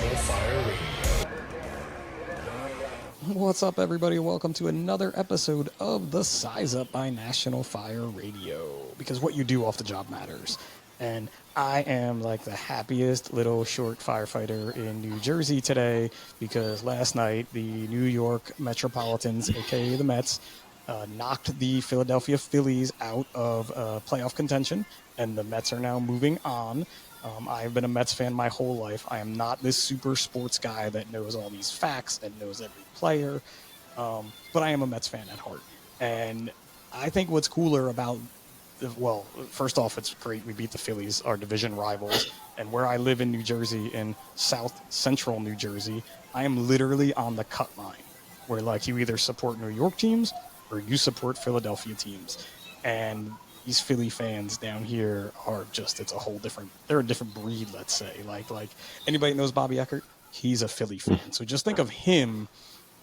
National Fire Radio. What's up, everybody? Welcome to another episode of The Size Up by National Fire Radio, because what you do off the job matters. And I am like the happiest little short firefighter in New Jersey today, because last night the New York Metropolitans, aka the Mets, knocked the Philadelphia Phillies out of playoff contention, and the Mets are now moving on. I've been a Mets fan my whole life. I am not this super sports guy that knows all these facts and knows every player, but I am a Mets fan at heart. And I think what's cooler about, well, first off, it's great we beat the Phillies, our division rivals. And where I live in New Jersey, in South Central New Jersey, I am literally on the cut line, where like you either support New York teams or you support Philadelphia teams. And these Philly fans down here are just, it's a whole different, they're a different breed, let's say. Like anybody knows Bobby Eckert? He's a Philly fan. So just think of him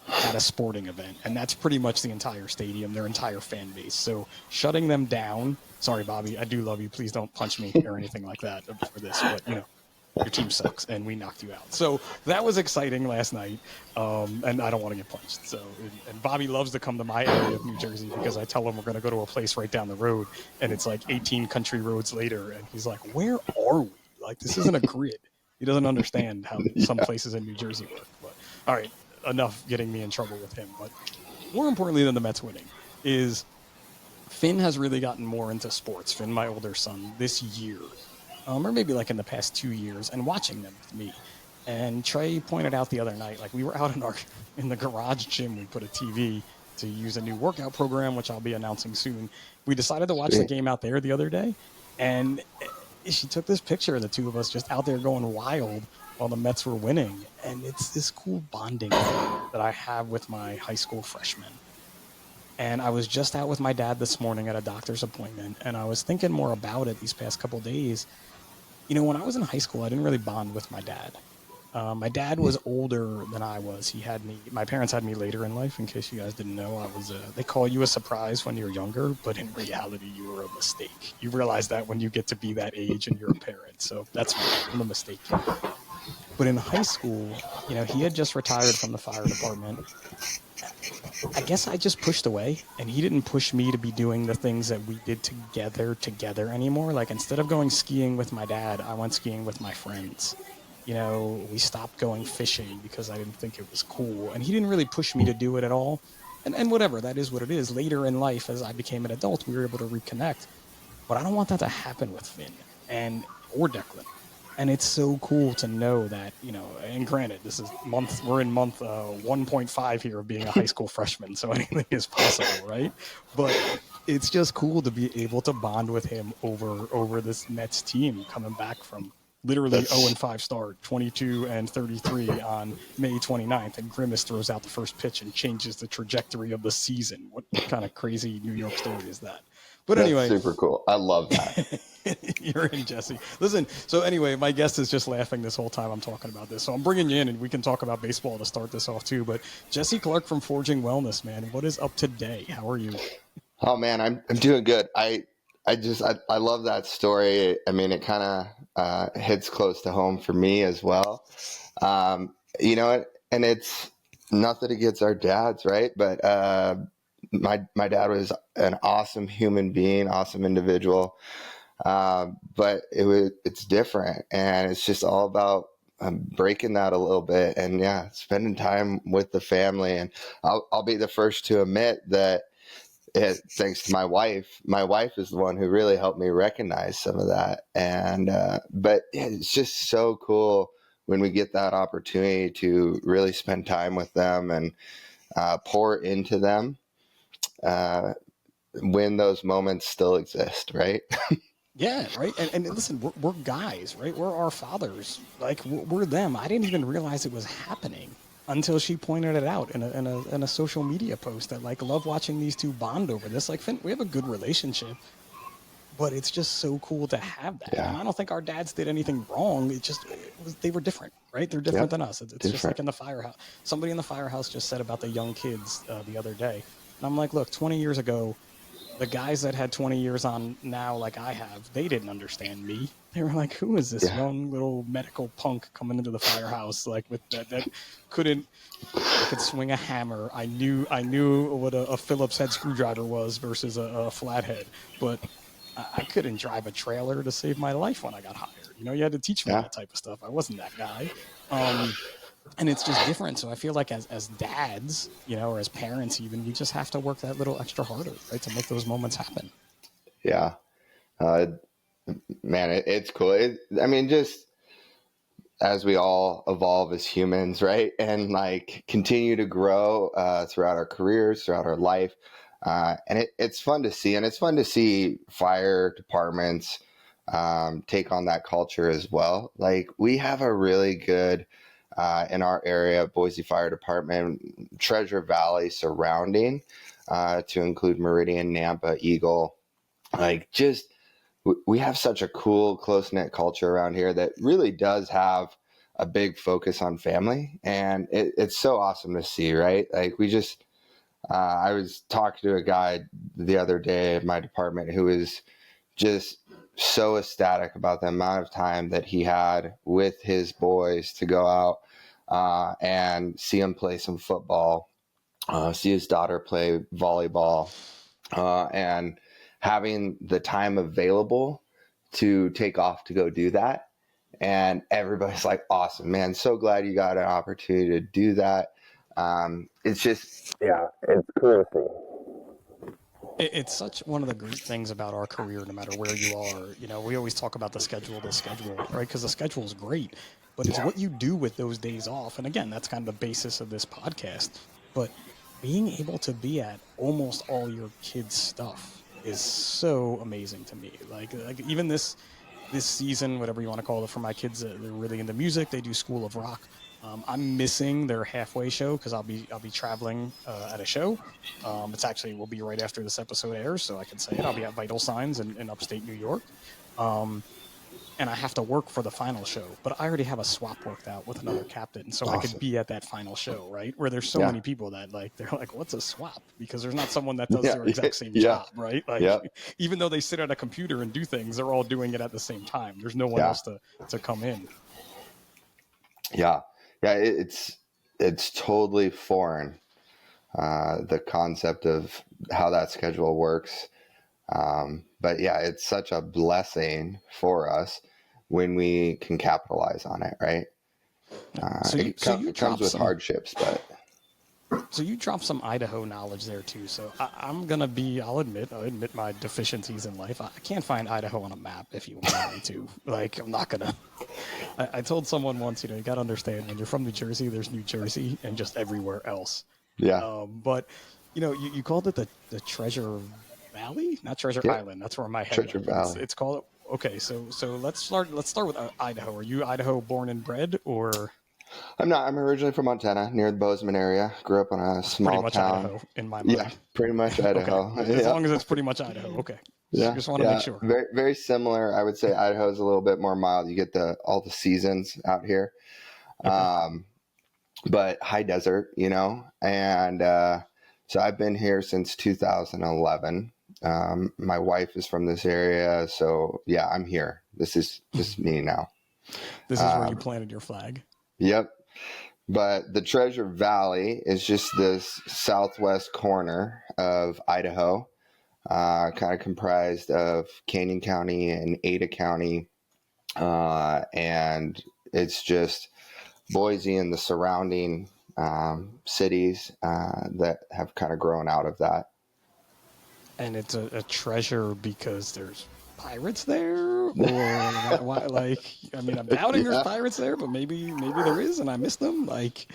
at a sporting event, and that's pretty much the entire stadium, their entire fan base. So shutting them down, sorry, Bobby, I do love you. Please don't punch me or anything like that for this, but you know, your team sucks and we knocked you out. So that was exciting last night. And I don't want to get punched. So, and Bobby loves to come to my area of New Jersey because I tell him we're going to go to a place right down the road, and it's like 18 country roads later. And he's like, where are we? Like, this isn't a grid. He doesn't understand how some places in New Jersey work. But all right, enough getting me in trouble with him. But more importantly than the Mets winning is Finn has really gotten more into sports. Finn, my older son, this year, or maybe like in the past 2 years, and watching them with me. And Trey pointed out the other night, like we were out in the garage gym. We put a TV to use a new workout program, which I'll be announcing soon. We decided to watch the game out there the other day, and she took this picture of the two of us just out there going wild while the Mets were winning. And it's this cool bonding thing that I have with my high school freshmen. And I was just out with my dad this morning at a doctor's appointment, and I was thinking more about it these past couple of days. You know, when I was in high school, I didn't really bond with my dad. My dad was older than I was. He had me, my parents had me later in life, in case you guys didn't know. I was they call you a surprise when you're younger, but in reality, you were a mistake. You realize that when you get to be that age and you're a parent. So that's fine. I'm a mistake. But in high school, you know, he had just retired from the fire department. I guess I just pushed away, and he didn't push me to be doing the things that we did together anymore. Like, instead of going skiing with my dad, I went skiing with my friends. You know, we stopped going fishing because I didn't think it was cool, and he didn't really push me to do it at all. And whatever, that is what it is. Later in life, as I became an adult, we were able to reconnect. But I don't want that to happen with Finn or Declan. And it's so cool to know that, you know, and granted, we're in month 1.5 here of being a high school freshman, so anything is possible, right? But it's just cool to be able to bond with him over this Mets team coming back from literally 0-5 start, 22-33 on May 29th, and Grimace throws out the first pitch and changes the trajectory of the season. What kind of crazy New York story is that? But anyway, that's super cool. I love that. You're in, Jesse. Listen, so anyway, my guest is just laughing this whole time I'm talking about this. So I'm bringing you in, and we can talk about baseball to start this off too. But Jesse Clark from Forging Wellness, man, what is up today? How are you? Oh man, I'm doing good. I love that story. I mean, it kind of hits close to home for me as well. You know, and it's nothing against our dads, right? But my dad was an awesome human being, awesome individual. But it's different, and it's just all about breaking that a little bit, and yeah, spending time with the family. And I'll be the first to admit that thanks to my wife is the one who really helped me recognize some of that. And but it's just so cool when we get that opportunity to really spend time with them and pour into them when those moments still exist, right? Yeah, right. And listen, we're guys, right? We're our fathers. Like, we're them. I didn't even realize it was happening until she pointed it out in a social media post that, like, love watching these two bond over this. Like, Finn, we have a good relationship, but it's just so cool to have that. Yeah. And I don't think our dads did anything wrong. They were different, right? They're different than us. It's just like in the firehouse. Somebody in the firehouse just said about the young kids the other day. And I'm like, look, 20 years ago, the guys that had 20 years on now, like I have, they didn't understand me. They were like, "Who is this Yeah. young little medical punk coming into the firehouse like with that couldn't I could swing a hammer. I knew what a Phillips head screwdriver was versus a flathead, but I couldn't drive a trailer to save my life when I got hired. You know, you had to teach me Yeah. that type of stuff. I wasn't that guy. And it's just different. So I feel like as dads, you know, or as parents even, we just have to work that little extra harder, right, to make those moments happen. Yeah. Uh, man, it's cool. I mean, just as we all evolve as humans, right? And like continue to grow throughout our careers, throughout our life. And it's fun to see. And it's fun to see fire departments take on that culture as well. Like we have a really good, in our area, Boise Fire Department, Treasure Valley surrounding, to include Meridian, Nampa, Eagle. Like just we have such a cool, close knit culture around here that really does have a big focus on family, and it's so awesome to see, right? Like we just, I was talking to a guy the other day at my department who was just so ecstatic about the amount of time that he had with his boys to go out and see him play some football, see his daughter play volleyball, and having the time available to take off to go do that. And everybody's like, awesome, man. So glad you got an opportunity to do that. It's just, yeah, it's cool to see. It's such one of the great things about our career, no matter where you are. You know, we always talk about the schedule, right? Because the schedule is great, but it's Yeah. what you do with those days off. And again, that's kind of the basis of this podcast. But being able to be at almost all your kids' stuff is so amazing to me. Like even this season, whatever you want to call it, for my kids, they're really into music. They do School of Rock. I'm missing their halfway show because I'll be traveling at a show. It's actually will be right after this episode airs, so I can say it. I'll be at Vital Signs in upstate New York, um, and I have to work for the final show. But I already have a swap worked out with another captain, so I could Awesome. be at that final show, right? Where there's so Yeah. many people that like they're like, "What's a swap?" Because there's not someone that does Yeah. their exact same Yeah. job, right? Like, Yeah. even though they sit at a computer and do things, they're all doing it at the same time. There's no one Yeah. else to come in. Yeah. Yeah. It's totally foreign, the concept of how that schedule works. But yeah, it's such a blessing for us when we can capitalize on it, right? So you so you It comes drop with some hardships, but So you dropped some Idaho knowledge there too. So I'm gonna be. I'll admit my deficiencies in life. I can't find Idaho on a map if you want me to. Like I'm not gonna. I told someone once, you got to understand when you're from New Jersey, there's New Jersey and just everywhere else. yeah, But you called it the Treasure Valley, not Treasure yeah, Island. That's where my head Treasure went. But it's Valley. it's called okay. So let's start with Idaho. Are you Idaho born and bred or? I'm not. I'm originally from Montana, near the Bozeman area. Grew up in a It's pretty small much town. Idaho in my Yeah, mind. pretty much Okay, Idaho. as Yeah, long as it's pretty much Idaho. Okay, yeah, just want to make yeah. sure. Very, very similar. I would say Idaho's a little bit more mild. You get the all the seasons out here, Okay, um, but high desert, and so I've been here since 2011. My wife is from this area, so yeah, I'm here. This is me now. this is where you Um, planted your flag. yep. But the Treasure Valley is just this southwest corner of Idaho, kind of comprised of Canyon County and Ada County. And it's just Boise and the surrounding cities that have kind of grown out of that. And it's a treasure because there's pirates there, or why? Like, I mean, I'm doubting there's Yeah, pirates there, but maybe there is, and I missed them. Like,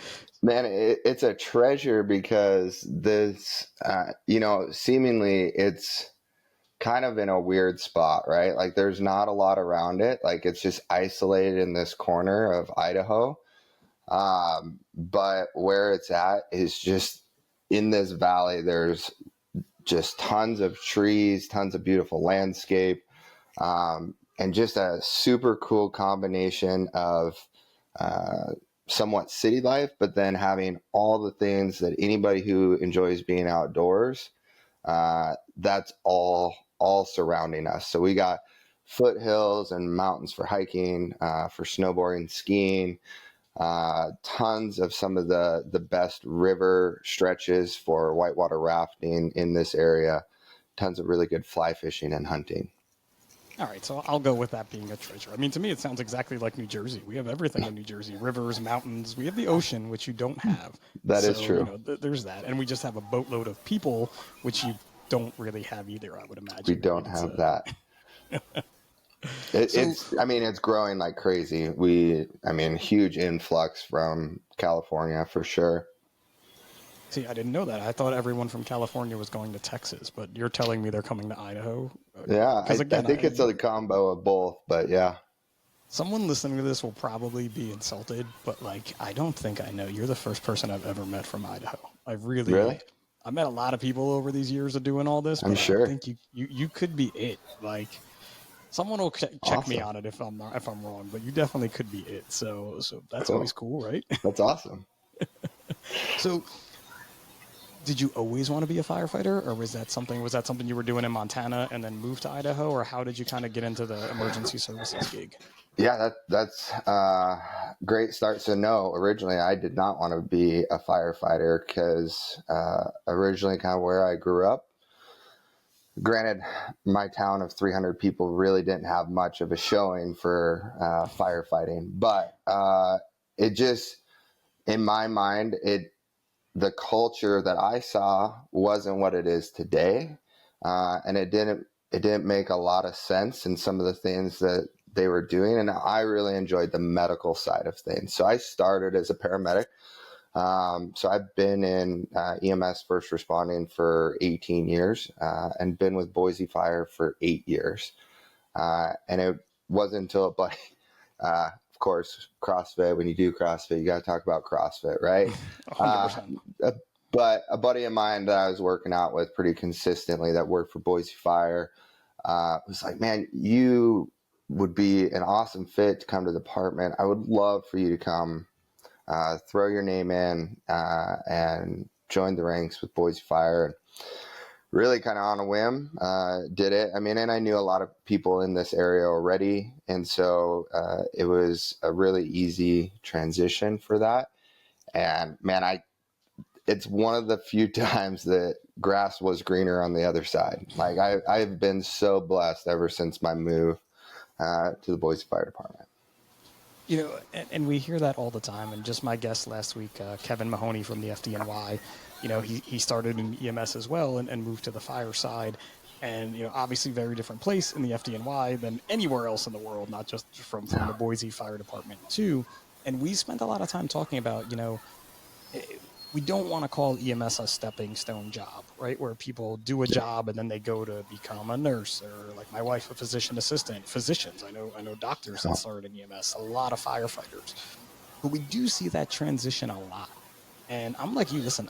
man, it's a treasure because this, seemingly it's kind of in a weird spot, right? Like there's not a lot around it. Like it's just isolated in this corner of Idaho. But where it's at is just in this valley. There's just tons of trees, tons of beautiful landscape, and just a super cool combination of uh, somewhat city life, but then having all the things that anybody who enjoys being outdoors That's all surrounding us. So we got foothills and mountains for hiking, for snowboarding, skiing, tons of some of the best river stretches for whitewater rafting in this area, tons of really good fly fishing and hunting. All right, so I'll go with that being a treasure. I mean, to me, it sounds exactly like New Jersey. We have everything in New Jersey: rivers, mountains. We have the ocean, which you don't have. That is So, true. there's that, and we just have a boatload of people, which you don't really have either. I would We imagine, right? don't have that. So. I mean, it's growing like crazy. I mean, huge influx from California for sure. See, I didn't know that. I thought everyone from California was going to Texas, but you're telling me they're coming to Idaho. Yeah, Because I again, think it's a combo of both, but yeah. someone listening to this will probably be insulted, but like, I don't think I know. You're the first person I've ever met from Idaho. Really? I met a lot of people over these years of doing all this, I'm but I sure. think you could be it. Like, someone will check me Awesome. on it if I'm wrong, but you definitely could be it. So that's Cool. always cool, right? That's awesome. So, did you always want to be a firefighter, or was that something you were doing in Montana and then moved to Idaho, or how did you kind of get into the emergency services gig? Yeah, that's great start. So no, originally I did not want to be a firefighter because originally kind of where I grew up, granted, my town of 300 people really didn't have much of a showing for firefighting, but it just, in my mind, the culture that I saw wasn't what it is today, and it didn't make a lot of sense in some of the things that they were doing, and I really enjoyed the medical side of things. So I started as a paramedic. So I've been in EMS first responding for 18 years and been with Boise Fire for 8 years. And it wasn't until a buddy, of course, CrossFit, when you do CrossFit, you got to talk about CrossFit, right? 100%. But a buddy of mine that I was working out with pretty consistently that worked for Boise Fire was like, man, you would be an awesome fit to come to the department. I would love for you to come throw your name in and join the ranks with Boise Fire. And really kind of on a whim, did it. I mean, and I knew a lot of people in this area already. And so it was a really easy transition for that. And man, it's one of the few times that grass was greener on the other side. Like I've been so blessed ever since my move to the Boise Fire Department. And we hear that all the time. And just my guest last week, Kevin Mahoney from the FDNY, he started in EMS as well and moved to the fire side. And, obviously very different place in the FDNY than anywhere else in the world, not just from the Boise Fire Department too. And we spent a lot of time talking about, we don't want to call EMS a stepping stone job, right? Where people do a job and then they go to become a nurse, or like my wife, a physician assistant. Physicians, I know doctors that started in EMS, a lot of firefighters. But we do see that transition a lot. And I'm like you, listen,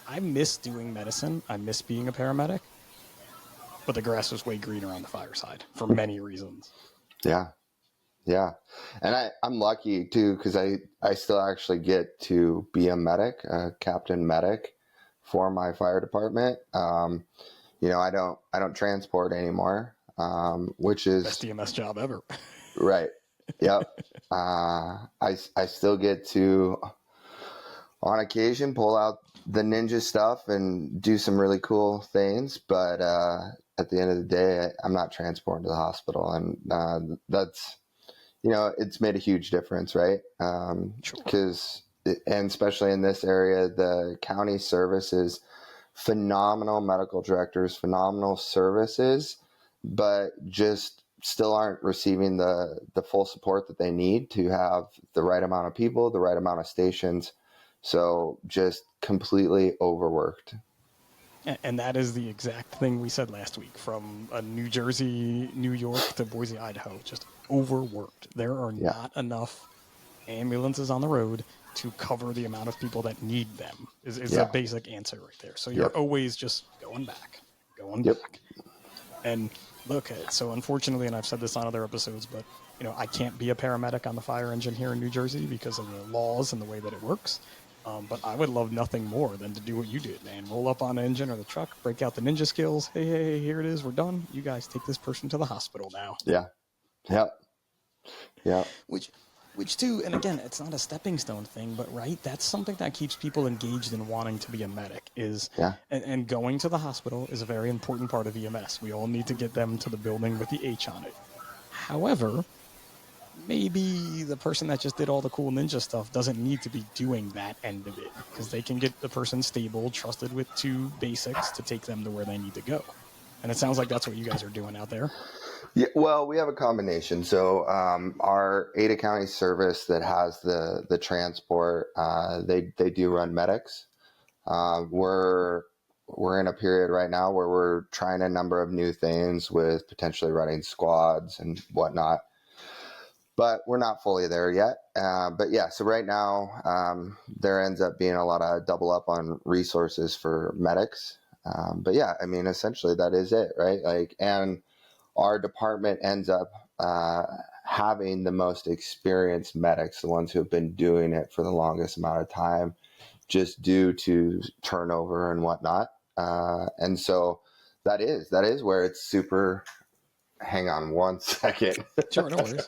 I miss doing medicine. I miss being a paramedic. But the grass was way greener on the fire side for many reasons. Yeah. Yeah. And I'm lucky too, because I still actually get to be a medic, a captain medic for my fire department. I don't transport anymore, which is Best EMS job ever. right. Yep. I still get to, on occasion, pull out the ninja stuff and do some really cool things. But at the end of the day, I'm not transporting to the hospital. And that's, it's made a huge difference, right? Because, and especially in this area, the county service is phenomenal, medical directors, phenomenal services, but just still aren't receiving the full support that they need to have the right amount of people, the right amount of stations. So just completely overworked. And that is the exact thing we said last week, from New Jersey, New York to Boise, Idaho. Just overworked. There are not enough ambulances on the road to cover the amount of people that need them, is a basic answer right there. So you're always just going back. And look, so unfortunately, and I've said this on other episodes, but I can't be a paramedic on the fire engine here in New Jersey because of the laws and the way that it works. But I would love nothing more than to do what you did, man. Roll up on the engine or the truck, break out the ninja skills. Hey, here it is. We're done. You guys take this person to the hospital now. Yeah. Yep. Yeah. Which too, and again, it's not a stepping stone thing, but right, that's something that keeps people engaged in wanting to be a medic is, Yeah. and going to the hospital is a very important part of EMS. We all need to get them to the building with the H on it. However, maybe the person that just did all the cool ninja stuff doesn't need to be doing that end of it because they can get the person stable, trusted with 2 basics to take them to where they need to go. And it sounds like that's what you guys are doing out there. Yeah, well, we have a combination. So our Ada County service that has the transport, they do run medics. We're in a period right now where we're trying a number of new things with potentially running squads and whatnot, but we're not fully there yet. But yeah, so right now there ends up being a lot of double up on resources for medics. But yeah, I mean, essentially that is it, right? Like, and our department ends up having the most experienced medics, the ones who have been doing it for the longest amount of time, just due to turnover and whatnot. And so that is where it's super. Hang on one second. Sure, no worries.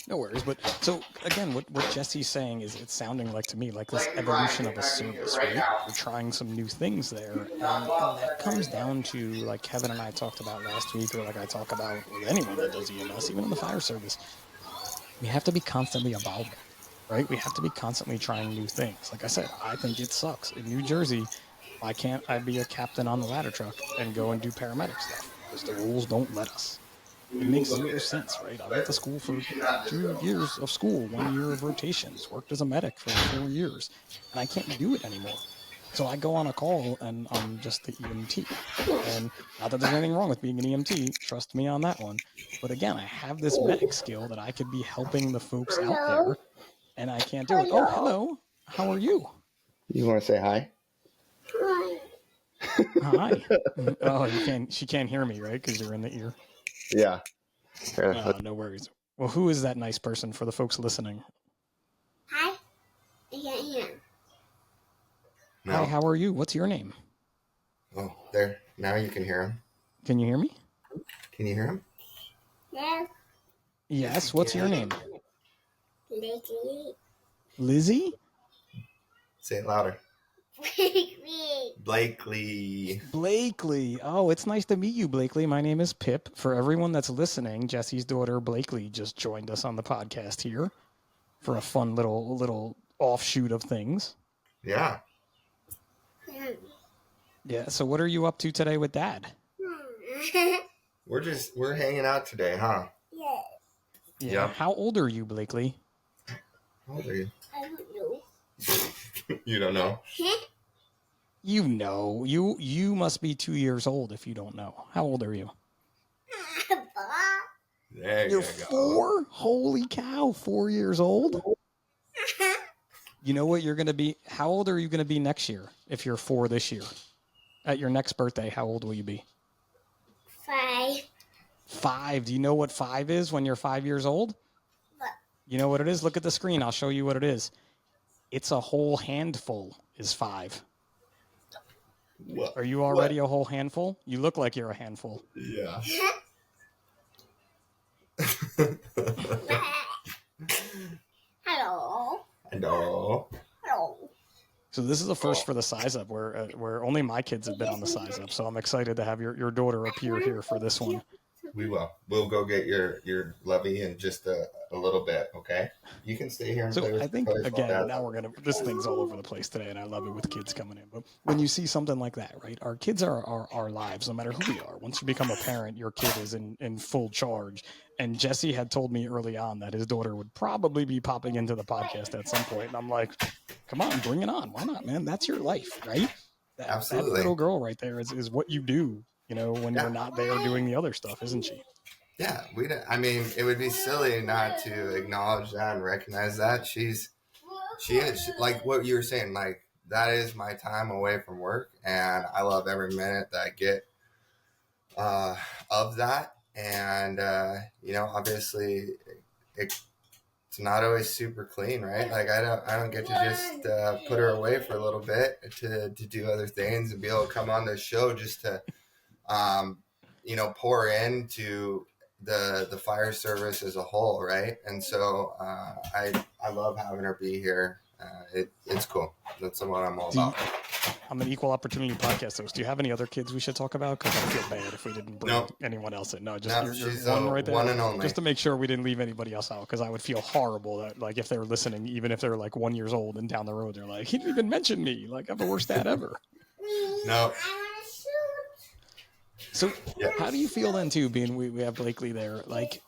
No worries. But so again, what Jesse's saying is it's sounding like to me like this evolution of a service, right? We're trying some new things there. And that comes down to like Kevin and I talked about last week, or like I talk about with anyone that does EMS, even in the fire service. We have to be constantly evolving, right? We have to be constantly trying new things. Like I said, I think it sucks. In New Jersey, why can't I be a captain on the ladder truck and go and do paramedic stuff? Because the rules don't let us. It makes zero sense, right? I went to school for 2 years of school, 1 year of rotations, worked as a medic for 4 years, and I can't do it anymore. So I go on a call and I'm just the EMT. And not that there's anything wrong with being an EMT, trust me on that one. But again, I have this medic skill that I could be helping the folks out there, and I can't do it. Oh, hello. How are you? You want to say hi? Hi. Oh, she can't hear me, right? Because you're in the ear. Yeah. Oh, no worries. Well, who is that nice person for the folks listening? Hi. I can't hear. No. Hi, how are you? What's your name? Oh, there. Now you can hear him. Can you hear me? Can you hear him? No. Yes. What's your name? Blakely. Lizzie? Say it louder. Blakely. Blakely. Blakely. Oh, it's nice to meet you, Blakely. My name is Pip. For everyone that's listening, Jesse's daughter, Blakely, just joined us on the podcast here for a fun little offshoot of things. Yeah. Yeah. So what are you up to today with Dad? We're hanging out today, huh? Yes. Yeah. Yep. How old are you, Blakely? How old are you? I don't know. You don't know? You know. You must be 2 years old if you don't know. How old are you? There You're you go. 4? Holy cow, 4 years old? You know what you're going to be? How old are you going to be next year if you're 4 this year? At your next birthday, how old will you be? 5. 5. Do you know what 5 is when you're 5 years old? What? You know what it is? Look at the screen. I'll show you what it is. It's a whole handful is 5. What? Are you already a whole handful? You look like you're a handful. Yeah. Hello. Hello. Hello. So this is a first for the Size Up, where only my kids have been on the Size Up. So I'm excited to have your daughter appear here for this one. We will. We'll go get your lovey in just a little bit, okay? You can stay here and play So with I think, toys while again, Dad's- now this thing's all over the place today, and I love it with kids coming in. But when you see something like that, right, our kids are our lives, no matter who we are. Once you become a parent, your kid is in full charge. And Jesse had told me early on that his daughter would probably be popping into the podcast at some point. And I'm like, come on, bring it on. Why not, man? That's your life, right? Absolutely. That little girl right there is what you do, when you're not there doing the other stuff, isn't she? Yeah, we don't, I mean, it would be silly not to acknowledge that and recognize that. She is like what you were saying, like that is my time away from work, and I love every minute that I get of that. And obviously it's not always super clean, right? Like I don't get to just put her away for a little bit to do other things and be able to come on this show just to pour into the fire service as a whole, right? And so I love having her be here. It's cool. That's what I'm all about. I'm an equal opportunity podcast host. Do you have any other kids we should talk about? Because I feel bad if we didn't bring anyone else in. No, just you're one right there. One and only. Just to make sure we didn't leave anybody else out, because I would feel horrible that, like, if they're listening, even if they're like 1 year old and down the road, they're like, he didn't even mention me. Like, I'm the worst dad ever. No. So how do you feel then too, being we have Blakely there? Like,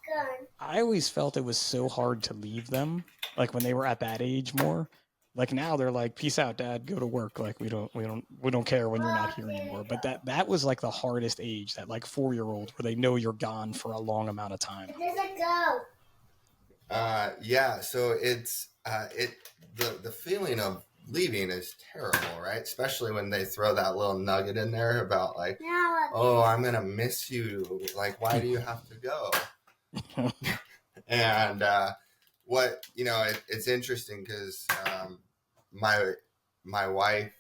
I always felt it was so hard to leave them, like when they were at that age more. Like now they're like, peace out, Dad, go to work. Like we don't care when you're not here anymore. But that was like the hardest age, that like 4-year-old where they know you're gone for a long amount of time. There's a go. Yeah, so it's the feeling of leaving is terrible, right? Especially when they throw that little nugget in there about like, oh, I'm gonna miss you. Like, why do you have to go? And it's interesting because my wife,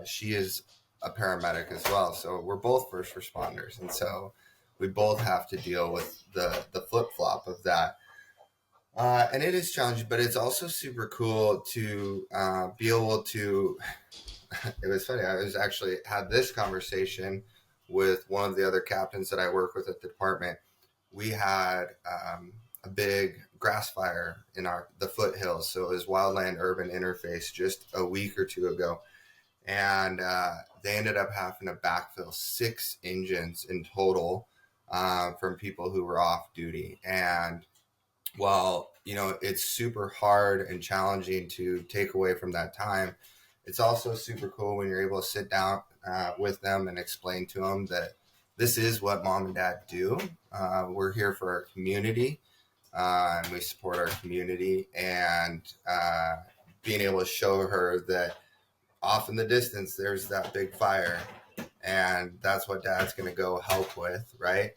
she is a paramedic as well, so we're both first responders, and so we both have to deal with the flip flop of that. And it is challenging, but it's also super cool to be able to. It was funny. I was actually had this conversation with one of the other captains that I work with at the department. We had a big grass fire in the foothills, so it was wildland urban interface just a week or two ago, and they ended up having to backfill 6 engines in total from people who were off duty. And while it's super hard and challenging to take away from that time, it's also super cool when you're able to sit down with them and explain to them that this is what mom and dad do. We're here for our community, and we support our community, and being able to show her that off in the distance there's that big fire, and that's what dad's going to go help with, right?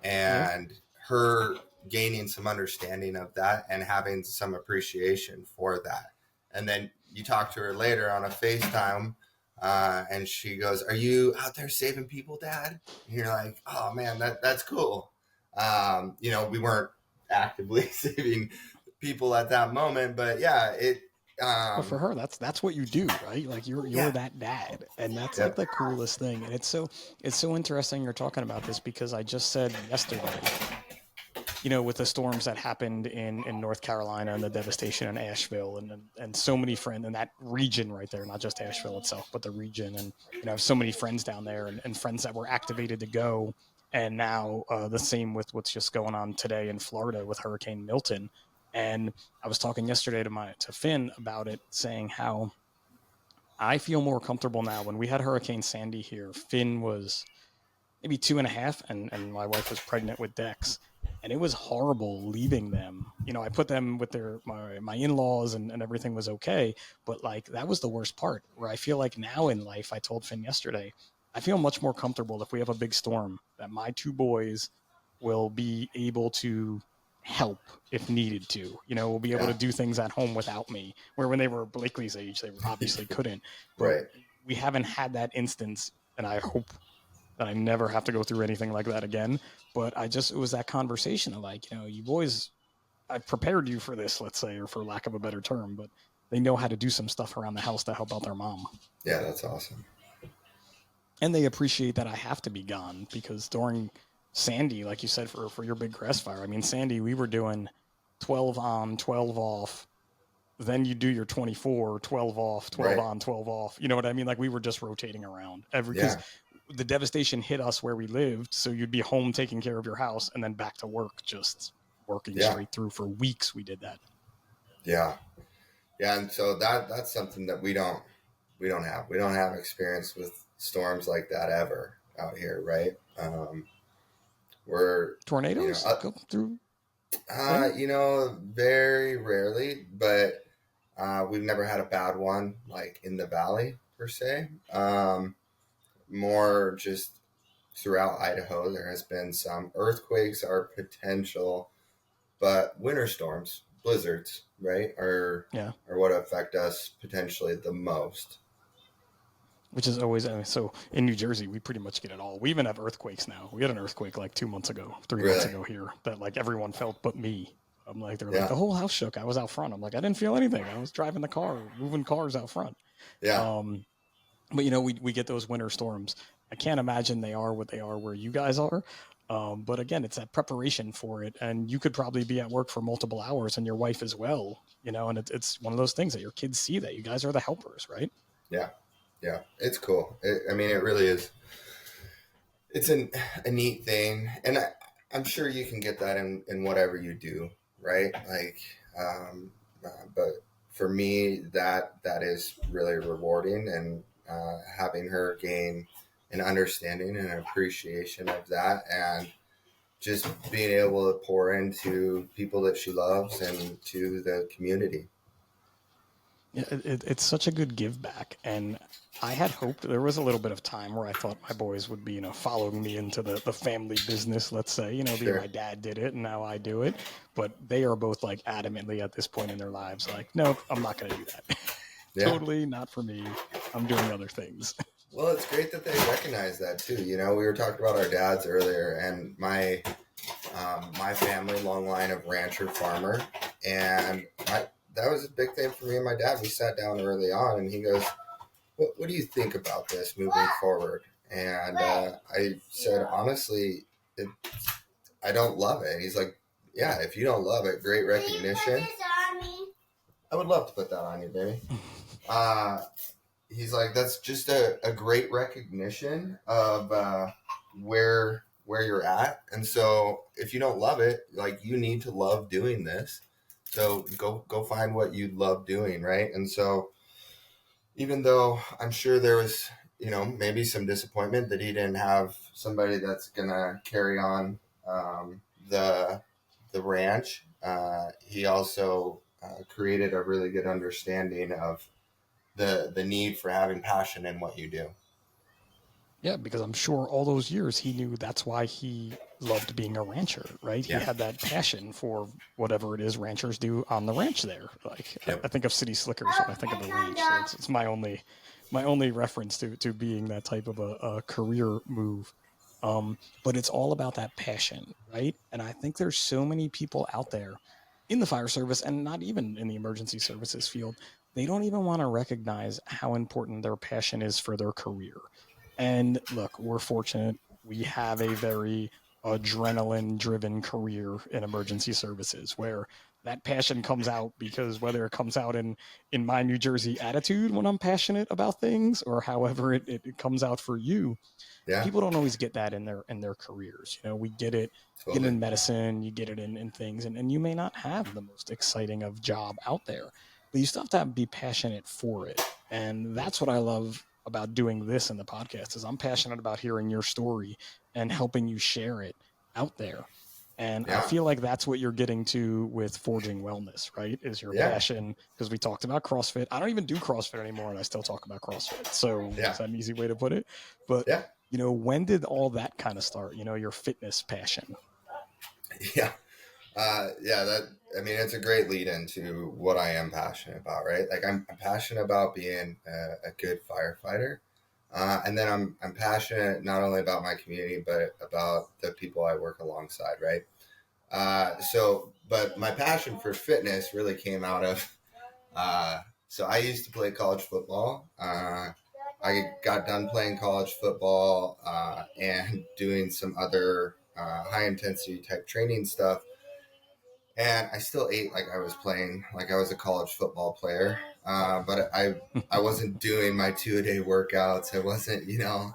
And her gaining some understanding of that and having some appreciation for that. And then you talk to her later on a FaceTime, and she goes, "Are you out there saving people, Dad?" And you're like, "Oh man, that's cool." We weren't actively saving people at that moment, but yeah, but for her, that's what you do, right? Like you're that dad, and that's like the coolest thing. And it's so interesting you're talking about this, because I just said yesterday, with the storms that happened in North Carolina and the devastation in Asheville and so many friends in that region right there, not just Asheville itself, but the region. And, I have so many friends down there and friends that were activated to go. And now the same with what's just going on today in Florida with Hurricane Milton. And I was talking yesterday to Finn about it, saying how I feel more comfortable now. When we had Hurricane Sandy here, Finn was maybe 2.5, and my wife was pregnant with Dex. And it was horrible leaving them. I put them with my in-laws and everything was okay. But like, that was the worst part, where I feel like now in life, I told Finn yesterday, I feel much more comfortable if we have a big storm, that my 2 boys will be able to help if needed to. We'll be able to do things at home without me, where when they were Blakely's age, they obviously couldn't. But right. We haven't had that instance, and I hope that I never have to go through anything like that again. But it was that conversation of like, you boys, I prepared you for this, let's say, or for lack of a better term, but they know how to do some stuff around the house to help out their mom. Yeah, that's awesome. And they appreciate that I have to be gone, because during Sandy, like you said, for your big grass fire, I mean, Sandy, we were doing 12 on, 12 off. Then you do your 24, 12 off, 12 on, 12 off. You know what I mean? Like, we were just rotating around because the devastation hit us where we lived. So you'd be home taking care of your house and then back to work, just working straight through. For weeks we did that. Yeah. And so that's something that we don't have. We don't have experience with storms like that ever out here, right? We're tornadoes go through. Very rarely, but we've never had a bad one like in the valley per se. More just throughout Idaho, there has been some earthquakes are potential, but winter storms blizzards, right, are what affect us potentially the most. Which is always, so in New Jersey, we pretty much get it all. We even have earthquakes now. We had an earthquake like 2 months ago, 3 months ago here that like everyone felt but me. I'm like, they're like, the whole house shook. I was out front. I'm like, I didn't feel anything. I was driving the car, moving cars out front. Yeah. But, you know, we get those winter storms. I can't imagine they are what they are where you guys are. But again, it's that preparation for it. And you could probably be at work for multiple hours and your wife as well, you know, and it's one of those things that your kids see that you guys are the helpers, right? Yeah. Yeah. It's cool. I mean, it really is. It's a neat thing. And I'm sure you can get that in whatever you do, right? Like, but for me, that is really rewarding, and having her gain an understanding and an appreciation of that, and just being able to pour into people that she loves and to the community. Yeah, it's such a good give back. And I had hoped there was a little bit of time where I thought my boys would be, you know, following me into the family business, let's say, you know, being my dad did it and now I do it. But they are both like adamantly at this point in their lives, like, nope, I'm not going to do that. Totally not for me. I'm doing other things. Well, it's great that they recognize that too. You know, we were talking about our dads earlier, and my family, long line of rancher farmer, and that was a big thing for me and my dad. We sat down early on, and he goes, what do you think about this moving forward? And I said, honestly, I don't love it. He's like, yeah, if you don't love it, great recognition. I would love to put that on you, baby. He's like, that's just a great recognition of where you're at. And so if you don't love it, like, you need to love doing this. So go find what you love doing, right? And so even though I'm sure there was, you know, maybe some disappointment that he didn't have somebody that's gonna carry on the ranch, he also created a really good understanding of the need for having passion in what you do. Yeah, because I'm sure all those years he knew that's why he loved being a rancher, right? He had that passion for whatever it is ranchers do on the ranch there. Like, I think of City Slickers when I think of a ranch. So it's my only reference to being that type of a career move. But it's all about that passion, right? And I think there's so many people out there in the fire service and not even in the emergency services field. They don't even want to recognize how important their passion is for their career. And look, we're fortunate. We have a very adrenaline driven career in emergency services where that passion comes out, because whether it comes out in my New Jersey attitude when I'm passionate about things, or however it comes out for you, people don't always get that in their careers. You know, we get it in medicine, you get it in things, and you may not have the most exciting of job out there, but you still have to be passionate for it. And that's what I love about doing this in the podcast, is I'm passionate about hearing your story and helping you share it out there. And I feel like that's what you're getting to with Forging Wellness, right? Is your passion, because we talked about CrossFit. I don't even do CrossFit anymore, and I still talk about CrossFit. So that's an easy way to put it. But, you know, when did all that kind of start, you know, your fitness passion? I mean, it's a great lead into what I am passionate about, right? Like, I'm passionate about being a good firefighter. And then I'm passionate not only about my community, but about the people I work alongside, right? But my passion for fitness really came out of, so I used to play college football. I got done playing college football and doing some other high intensity type training stuff. And I still ate like I was playing, like I was a college football player. But I wasn't doing my 2-a-day workouts. I wasn't, you know,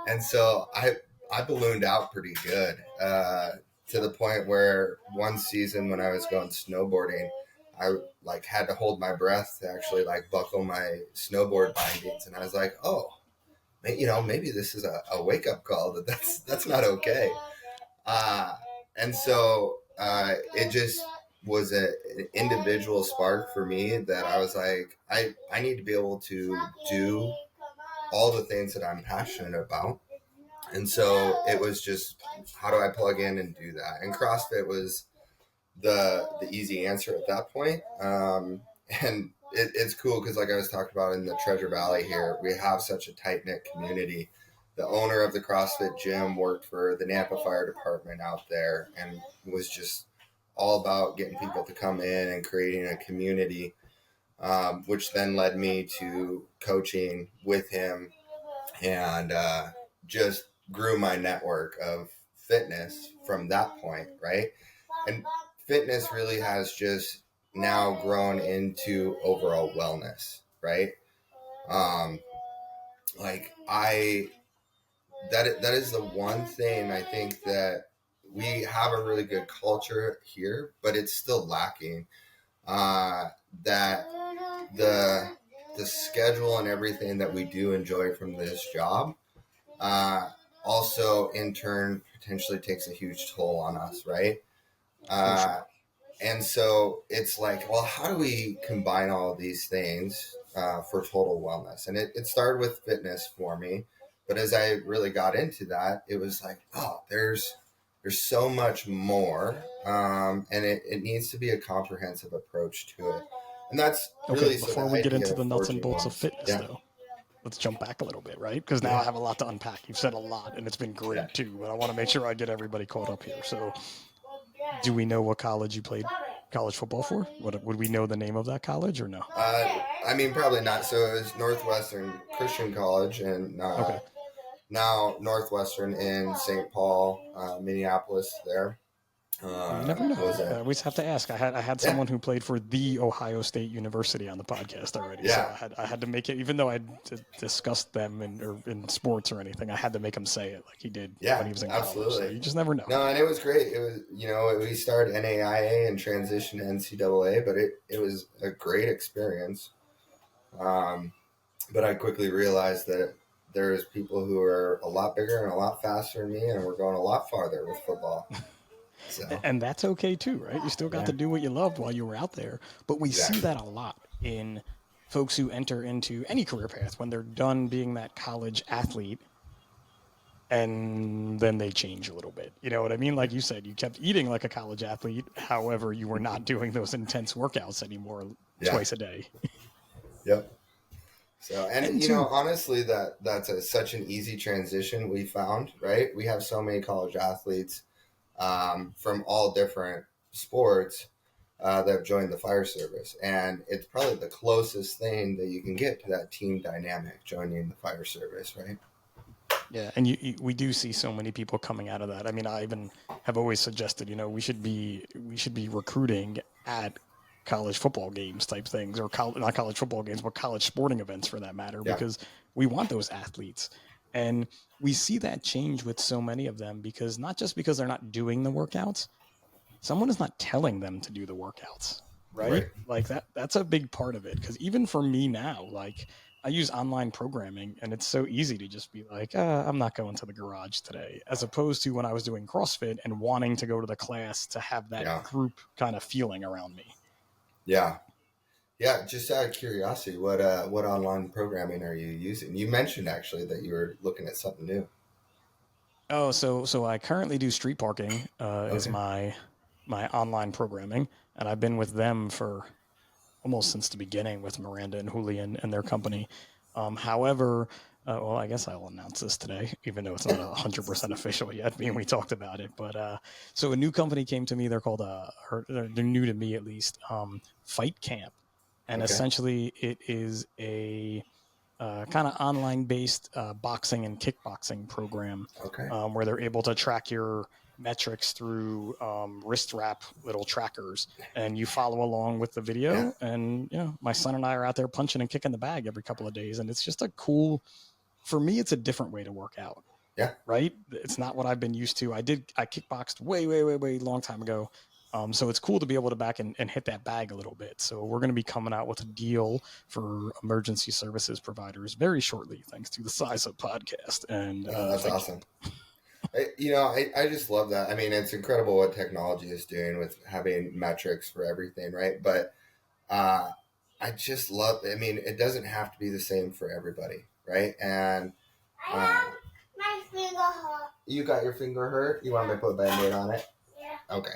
and so I ballooned out pretty good to the point where one season when I was going snowboarding, I like had to hold my breath to actually like buckle my snowboard bindings. And I was like, oh, you know, maybe this is a wake up call that's not okay. And so it just was an individual spark for me that I was like, I need to be able to do all the things that I'm passionate about. And so it was just, how do I plug in and do that? And CrossFit was the easy answer at that point. And it's cool because, like I was talking about in the Treasure Valley here, we have such a tight knit community. The owner of the CrossFit gym worked for the Nampa Fire Department out there and was just all about getting people to come in and creating a community, which then led me to coaching with him and just grew my network of fitness from that point, right? And fitness really has just now grown into overall wellness, right? Um, like that is the one thing I think that we have a really good culture here, but it's still lacking. That the schedule and everything that we do enjoy from this job, also in turn potentially takes a huge toll on us, right? For sure. And so it's like, well, how do we combine all of these things for total wellness? And it started with fitness for me, but as I really got into that, it was like, oh, there's so much more, and it needs to be a comprehensive approach to it. And that's Okay, really so before that we I get can into get a the nuts and forging bolts of wings. fitness, Yeah, though, let's jump back a little bit, right? Because now I have a lot to unpack. You've said a lot, and it's been yeah. great too. But I want to make sure I get everybody caught up here. So, do we know what college you played college football for? Would we know the name of that college or no? I mean, probably not. So it was Northwestern Christian College, and Okay. now Northwestern in St. Paul, Minneapolis. There You never know. was I it? always have to ask. I had Yeah, someone who played for the Ohio State University on the podcast already, so yeah, I had to make it. Even though I discussed them in sports or anything, I had to make him say it like he did when yeah. he was in college. So Absolutely. you just never know. No, and it was great. It was, we started NAIA and transitioned to NCAA, but it was a great experience. Um, but I quickly realized that there's people who are a lot bigger and a lot faster than me, and we're going a lot farther with football. So And that's okay too, right? You still got yeah, to do what you loved while you were out there. But we see exactly. that a lot in folks who enter into any career path when they're done being that college athlete and then they change a little bit. You know what I mean? Like you said, you kept eating like a college athlete. However, you were not doing those intense workouts anymore Yeah. twice a day. Yep. So, and And two, honestly, that's such an easy transition we found, right? We have so many college athletes from all different sports that have joined the fire service, and it's probably the closest thing that you can get to that team dynamic joining the fire service, right? yeah, and we do see so many people coming out of that. I mean, I even have always suggested, we should be recruiting at college football games type things, or not college football games, but college sporting events for that matter, Yeah, because we want those athletes. And we see that change with so many of them because not just because they're not doing the workouts, someone is not telling them to do the workouts, right? right. Like that's a big part of it. Because even for me now, like I use online programming and it's so easy to just be like, I'm not going to the garage today, as opposed to when I was doing CrossFit and wanting to go to the class to have that Yeah, group kind of feeling around me. yeah, yeah. Just out of curiosity, what online programming are you using? You mentioned actually that you were looking at something new. Oh, so I currently do street parking, is Okay. my online programming, and I've been with them for almost since the beginning with Miranda and Julian and their company. However, well, I guess I'll announce this today, even though it's not 100% official yet, being we talked about it. But so a new company came to me. They're called, they're new to me at least, Fight Camp. And Okay. essentially it is a kind of online based boxing and kickboxing program Okay. where they're able to track your metrics through wrist wrap little trackers, and you follow along with the Yeah. video. And my son and I are out there punching and kicking the bag every couple of days, and it's just a cool, for me it's a different way to work out, Yeah. right? It's not what I've been used to. I kickboxed way long time ago. So it's cool to be able to back and hit that bag a little bit. So we're going to be coming out with a deal for emergency services providers very shortly, thanks to the Size Up podcast. And Oh, that's Fight awesome. Camp. I just love that. I mean, it's incredible what technology is doing with having metrics for everything, right? But uh, I just love, I mean, it doesn't have to be the same for everybody, right? And I have my finger hurt. you got your finger hurt? You want me to put a band-aid on it? Yeah. Okay.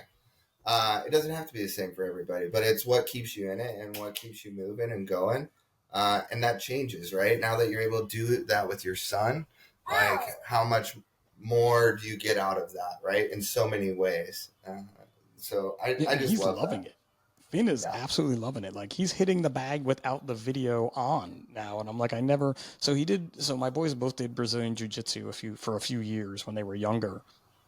It doesn't have to be the same for everybody, but it's what keeps you in it and what keeps you moving and going. And that changes, right? Now that you're able to do that with your son, like how much more do you get out of that, right? In so many ways. So I just He's love loving that. it. Finn is Yeah. absolutely loving it. Like he's hitting the bag without the video on now, and I'm like, I never. So he did. So my boys both did Brazilian jiu-jitsu for a few years when they were younger,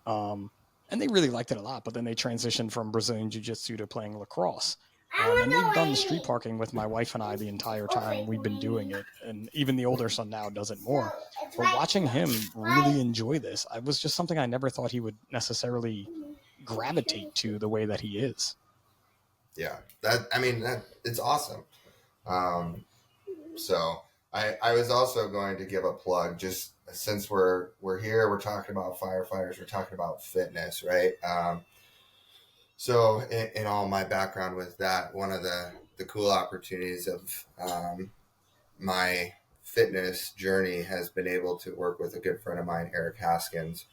and they really liked it a lot. But then they transitioned from Brazilian jiu-jitsu to playing lacrosse. And they've done street parking with my wife and I the entire time we've been doing it, and even the older son now does it more. But watching him really enjoy this, I was just something I never thought he would necessarily gravitate to the way that he is. Yeah, that it's awesome. So I was also going to give a plug, just since we're here, we're talking about firefighters, we're talking about fitness, right? So in all my background with that, one of the cool opportunities of my fitness journey has been able to work with a good friend of mine, Eric Haskins,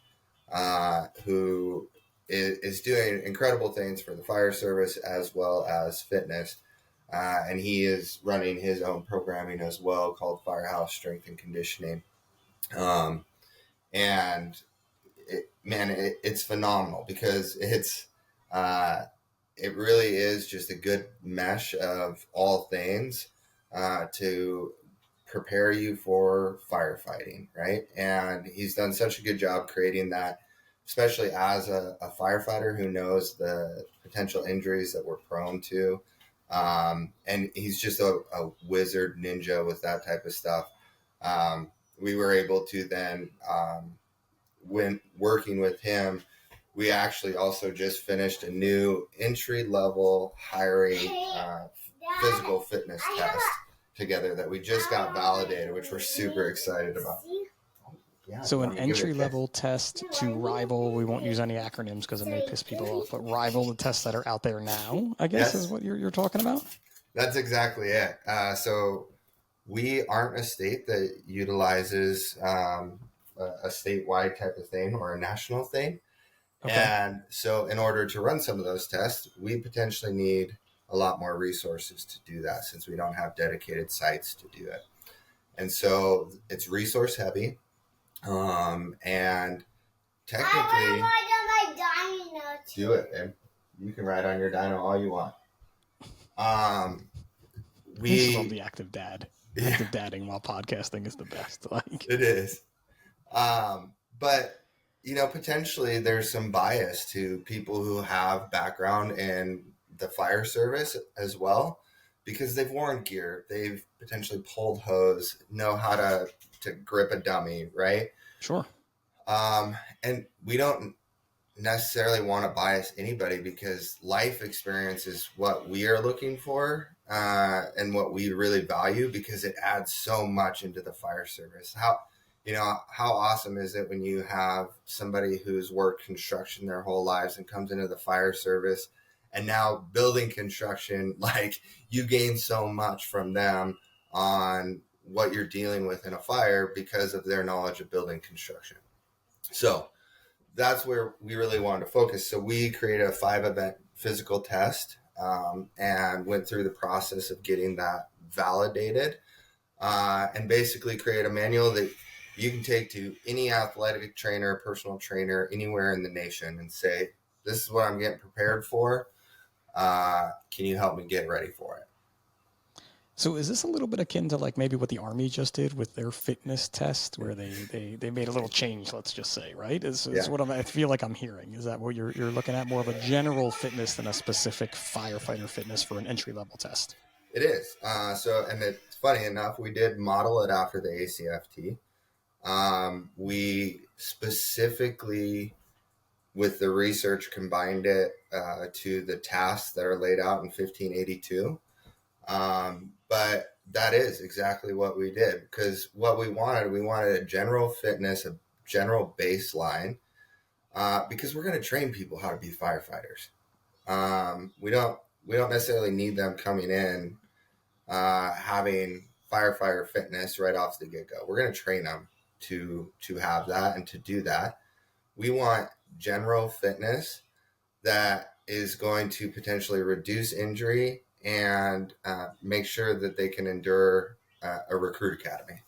who is doing incredible things for the fire service as well as fitness. And he is running his own programming as well called Firehouse Strength and Conditioning. And it's phenomenal because it really is just a good mesh of all things to prepare you for firefighting, right? And he's done such a good job creating that, especially as a firefighter who knows the potential injuries that we're prone to. And he's just a wizard ninja with that type of stuff. We were able to then, when working with him, we actually also just finished a new entry-level hiring physical fitness test together that we just got validated, which we're super excited about. Yeah, So an entry-level test to rival, we won't use any acronyms because it may piss people off, but rival the tests that are out there now, I guess, is what you're talking about? That's exactly it. So we aren't a state that utilizes a statewide type of thing or a national thing. Okay. And so in order to run some of those tests, we potentially need a lot more resources to do that since we don't have dedicated sites to do it. And so it's resource heavy. And technically, do it, babe. You can ride on your dyno all you want. This is all the active dad. Active dadding while podcasting is the best. Like it is. But potentially there's some bias to people who have background in the fire service as well, because they've worn gear, they've potentially pulled hose, know how to grip a dummy, right? Sure. And we don't necessarily want to bias anybody because life experience is what we are looking for and what we really value, because it adds so much into the fire service. How awesome is it when you have somebody who's worked construction their whole lives and comes into the fire service, and now building construction, like you gain so much from them on what you're dealing with in a fire because of their knowledge of building construction. So that's where we really wanted to focus. So we created a 5-event physical test and went through the process of getting that validated and basically create a manual that you can take to any athletic trainer, personal trainer, anywhere in the nation and say, this is what I'm getting prepared for. Can you help me get ready for it? So is this a little bit akin to like maybe what the Army just did with their fitness test, where they made a little change, let's just say, right? Is what I feel like I'm hearing. Is that what you're looking at, more of a general fitness than a specific firefighter fitness for an entry-level test? It is. And it's funny enough, we did model it after the ACFT. We specifically, with the research, combined it to the tasks that are laid out in 1582. But that is exactly what we did, because what we wanted a general fitness, a general baseline, because we're going to train people how to be firefighters. We don't necessarily need them coming in having firefighter fitness right off the get-go. We're going to train them to have that and to do that. We want general fitness that is going to potentially reduce injury and make sure that they can endure a recruit academy.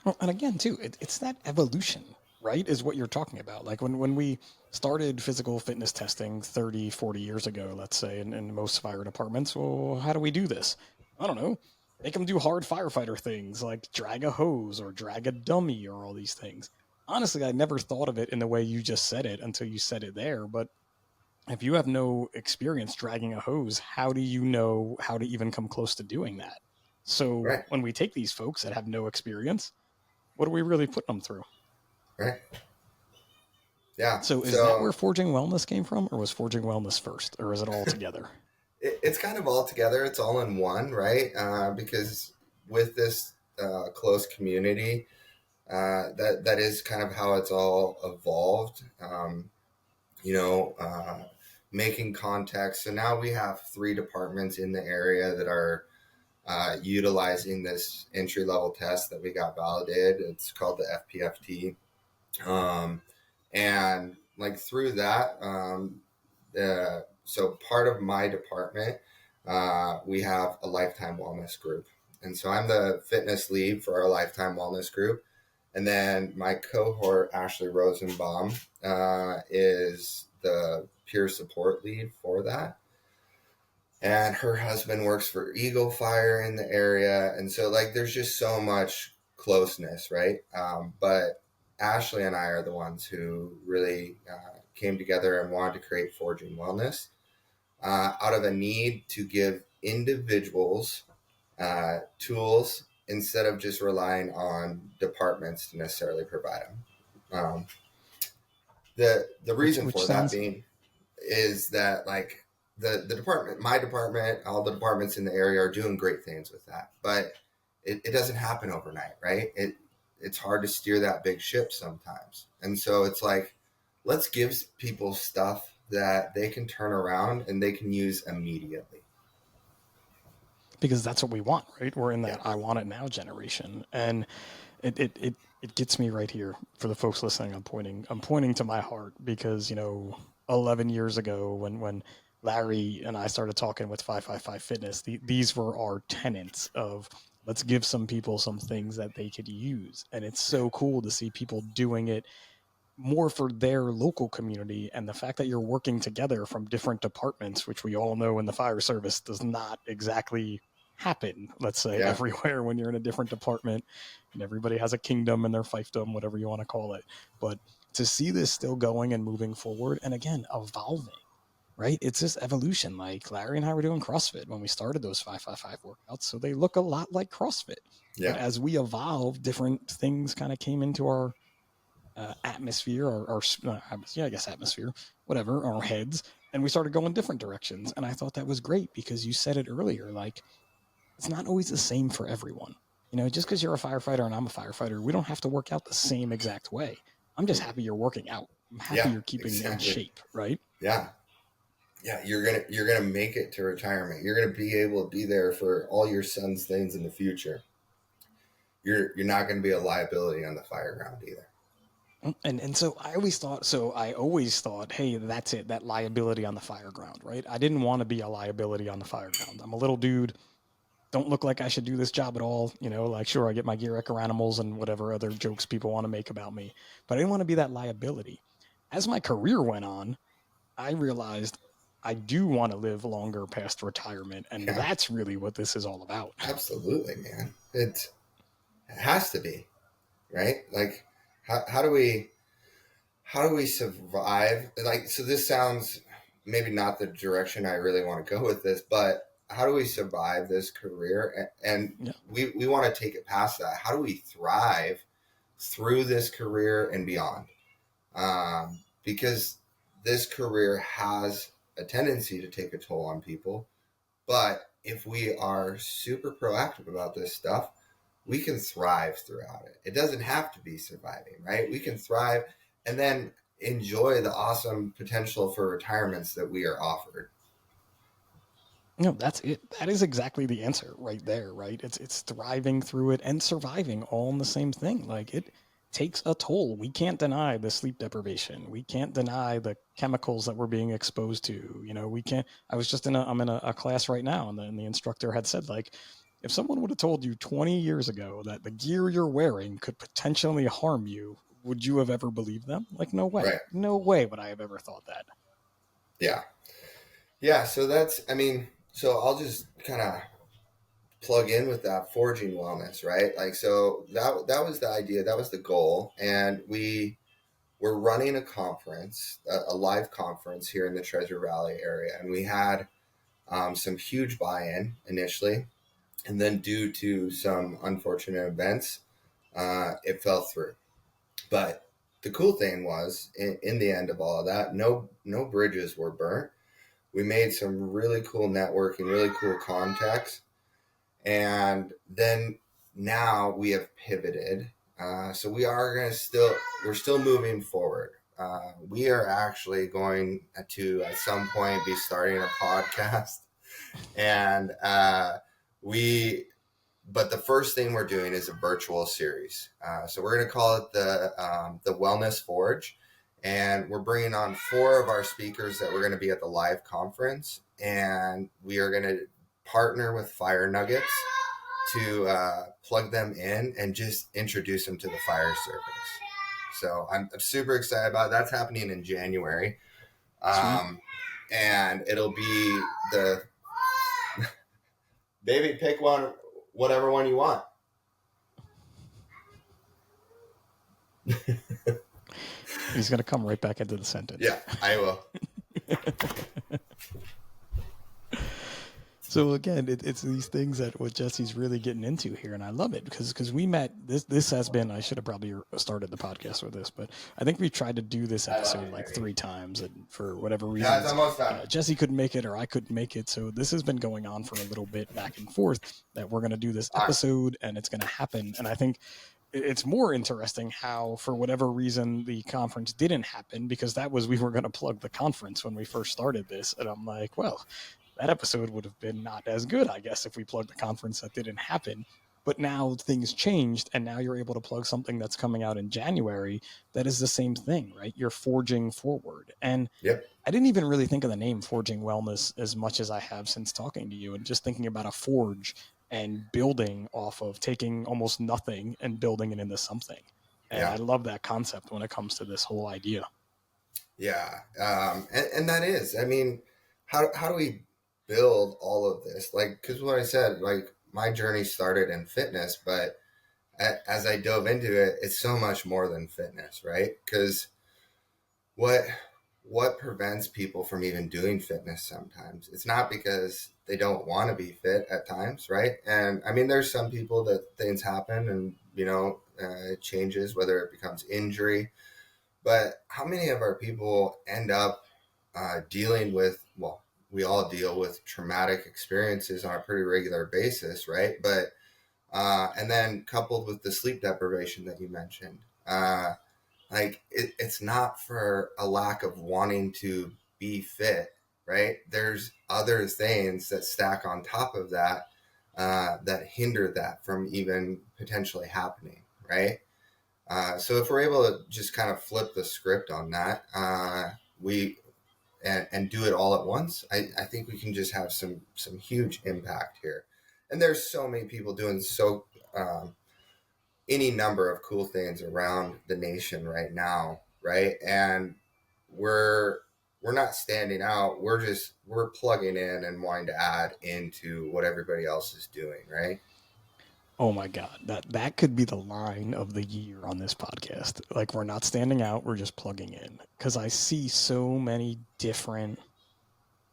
Well, and again, too, it's that evolution, right, is what you're talking about. Like when we started physical fitness testing 30, 40 years ago, let's say, in most fire departments, well, how do we do this? I don't know. Make them do hard firefighter things like drag a hose or drag a dummy or all these things. Honestly, I never thought of it in the way you just said it until you said it there. But if you have no experience dragging a hose, how do you know how to even come close to doing that? So Right, when we take these folks that have no experience, what are we really putting them through? right. Yeah. So is that where So Forging Wellness came from, or was Forging Wellness first, or is it all together? it's kind of all together. It's all in one, right? Because with this close community, that is kind of how it's all evolved. You know, making contacts. So now we have 3 departments in the area that are utilizing this entry level test that we got validated. It's called the FPFT. And like through that, so part of my department, we have a lifetime wellness group. And so I'm the fitness lead for our lifetime wellness group. And then my cohort, Ashley Rosenbaum, is the peer support lead for that. And her husband works for Eagle Fire in the area. And so, like, there's just so much closeness, right? But Ashley and I are the ones who really came together and wanted to create Forging Wellness out of a need to give individuals tools instead of just relying on departments to necessarily provide them. The reason Which for that sounds being is that, like, the department, my department, all the departments in the area are doing great things with that, but it doesn't happen overnight, right? It's hard to steer that big ship sometimes, and so it's like, let's give people stuff that they can turn around and they can use immediately. because that's what we want, right? We're in Yeah, that I want it now generation, and it gets me right here for the folks listening. I'm pointing to my heart because 11 years ago when Larry and I started talking with 555 Fitness, these were our tenets of let's give some people some things that they could use, and it's so cool to see people doing it more for their local community. And the fact that you're working together from different departments, which we all know in the fire service does not exactly happen, let's say, yeah, everywhere when you're in a different department and everybody has a kingdom and their fiefdom, whatever you want to call it. But to see this still going and moving forward and again evolving, right? It's this evolution. Like Larry and I were doing CrossFit when we started those 555 workouts, so they look a lot like CrossFit. But yeah, as we evolved, different things kind of came into our atmosphere or yeah, I guess atmosphere, whatever, our heads, and we started going different directions. And I thought that was great because you said it earlier, like it's not always the same for everyone. Just because you're a firefighter and I'm a firefighter, we don't have to work out the same exact way. I'm just happy you're working out. I'm happy yeah, you're keeping in exactly. shape, right? Yeah, yeah. You're gonna make it to retirement. You're gonna be able to be there for all your son's things in the future. You're not gonna be a liability on the fire ground either. And so I always thought, hey, that's it, that liability on the fire ground, right? I didn't want to be a liability on the fire ground. I'm a little dude, don't look like I should do this job at all. Like, sure, I get my gear echo animals and whatever other jokes people want to make about me, but I didn't want to be that liability. As my career went on, I realized I do want to live longer past retirement, and Yeah, that's really what this is all about. absolutely, man. It has to be, right? Like, how do we survive? Like, so this sounds maybe not the direction I really want to go with this, but how do we survive this career? And Yeah. we want to take it past that. How do we thrive through this career and beyond? Because this career has a tendency to take a toll on people. But if we are super proactive about this stuff, we can thrive throughout it. It doesn't have to be surviving, right? We can thrive and then enjoy the awesome potential for retirements that we are offered. No, that's it. That is exactly the answer right there, right? It's thriving through it and surviving all in the same thing. Like, takes a toll. We can't deny the sleep deprivation. We can't deny the chemicals that we're being exposed to. We can't. I'm in a class right now, and the instructor had said, like, if someone would have told you 20 years ago that the gear you're wearing could potentially harm you, would you have ever believed them? Like, no way. Right. No way would I have ever thought that. Yeah. Yeah. So so I'll just kind of plug in with that forging wellness, right? Like, so that was the idea. That was the goal. And we're running a conference, a live conference here in the Treasure Valley area. And we had some huge buy-in initially. And then due to some unfortunate events, it fell through. But the cool thing was, in the end of all of that, no bridges were burnt. We made some really cool networking, really cool contacts. And then now we have pivoted. So we're still moving forward. We are actually going to, at some point, be starting a podcast. And but the first thing we're doing is a virtual series. So we're going to call it the Wellness Forge. And we're bringing on 4 of our speakers that we're going to be at the live conference. And we are going to partner with Fire Nuggets to plug them in and just introduce them to the fire service. So I'm super excited about it. That's happening in January. And it'll be the baby, pick one, whatever one you want. He's going to come right back into the sentence. Yeah, I will. So again, it's these things that what Jesse's really getting into here, and I love it because we met. This has been. I should have probably started the podcast with this, but I think we tried to do this episode like 3 times, and for whatever reason, Yeah, it's almost done. Jesse couldn't make it, or I couldn't make it. So this has been going on for a little bit back and forth. That we're going to do this episode, and it's going to happen. And I think it's more interesting how, for whatever reason, the conference didn't happen, because we were going to plug the conference when we first started this, and I'm like, well, that episode would have been not as good, I guess, if we plugged the conference that didn't happen. But now things changed, and now you're able to plug something that's coming out in January that is the same thing, right? You're forging forward. And Yep. I didn't even really think of the name Forging Wellness as much as I have since talking to you, and just thinking about a forge and building off of taking almost nothing and building it into something. And I love that concept when it comes to this whole idea. Yeah. And that is, I mean, how do we build all of this? Like, because what I said, like, my journey started in fitness, but as I dove into it, it's so much more than fitness, right? Because what prevents people from even doing fitness sometimes? It's not because they don't want to be fit at times, right? And I mean, there's some people that things happen and, it changes, whether it becomes injury. But how many of our people end up dealing with, well, we all deal with traumatic experiences on a pretty regular basis, right? But and then coupled with the sleep deprivation that you mentioned, it's not for a lack of wanting to be fit, right? There's other things that stack on top of that that hinder that from even potentially happening, right? So if we're able to just kind of flip the script on that, and do it all at once, I think we can just have some huge impact here. And there's so many people doing any number of cool things around the nation right now, right? And we're not standing out. We're plugging in and wanting to add into what everybody else is doing, right? Oh my God, that could be the line of the year on this podcast. Like, we're not standing out, we're just plugging in. Because I see so many different.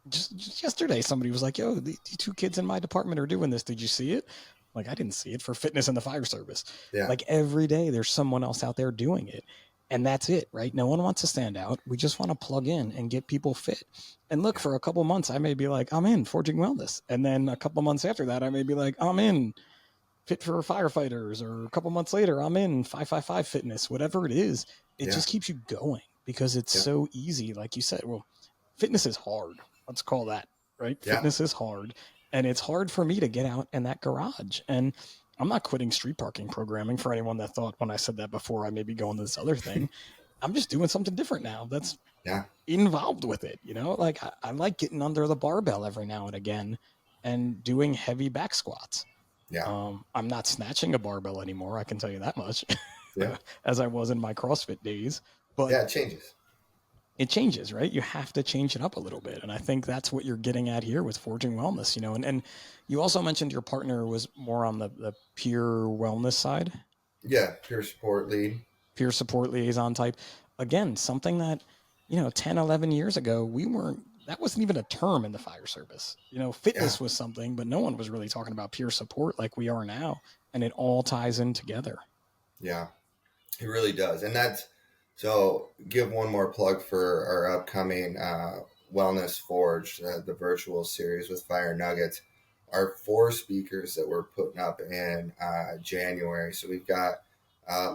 Just yesterday, somebody was like, "Yo, the 2 kids in my department are doing this. Did you see it?" Like, I didn't see it, for fitness in the fire service. Yeah. Like, every day there's someone else out there doing it. And that's it, right? No one wants to stand out. We just want to plug in and get people fit. And look, for a couple months, I may be like, I'm in Forging Wellness. And then a couple months after that, I may be like, I'm in Fit for Firefighters. Or a couple months later, I'm in 555 Fitness. Whatever it is, it just keeps you going, because it's so easy. Like you said, well, fitness is hard. Let's call that, right? Yeah. Fitness is hard. And it's hard for me to get out in that garage. And I'm not quitting street parking programming for anyone that thought when I said that before I may be going to this other thing. I'm just doing something different now that's Yeah. involved with it. Like I like getting under the barbell every now and again and doing heavy back squats. Yeah. I'm not snatching a barbell anymore, I can tell you that much, Yeah. as I was in my CrossFit days. But Yeah. It changes. it changes, right? You have to change it up a little bit. And I think that's what you're getting at here with Forging Wellness, and you also mentioned your partner was more on the peer wellness side, Yeah. Peer support lead. peer support liaison type. Again, something that, 10, 11 years ago, that wasn't even a term in the fire service. Yeah. Fitness was something, but no one was really talking about peer support like we are now. And it all ties in together. Yeah. It really does. And so give one more plug for our upcoming Wellness Forge, the virtual series with Fire Nuggets. Our 4 speakers that we're putting up in January. So we've got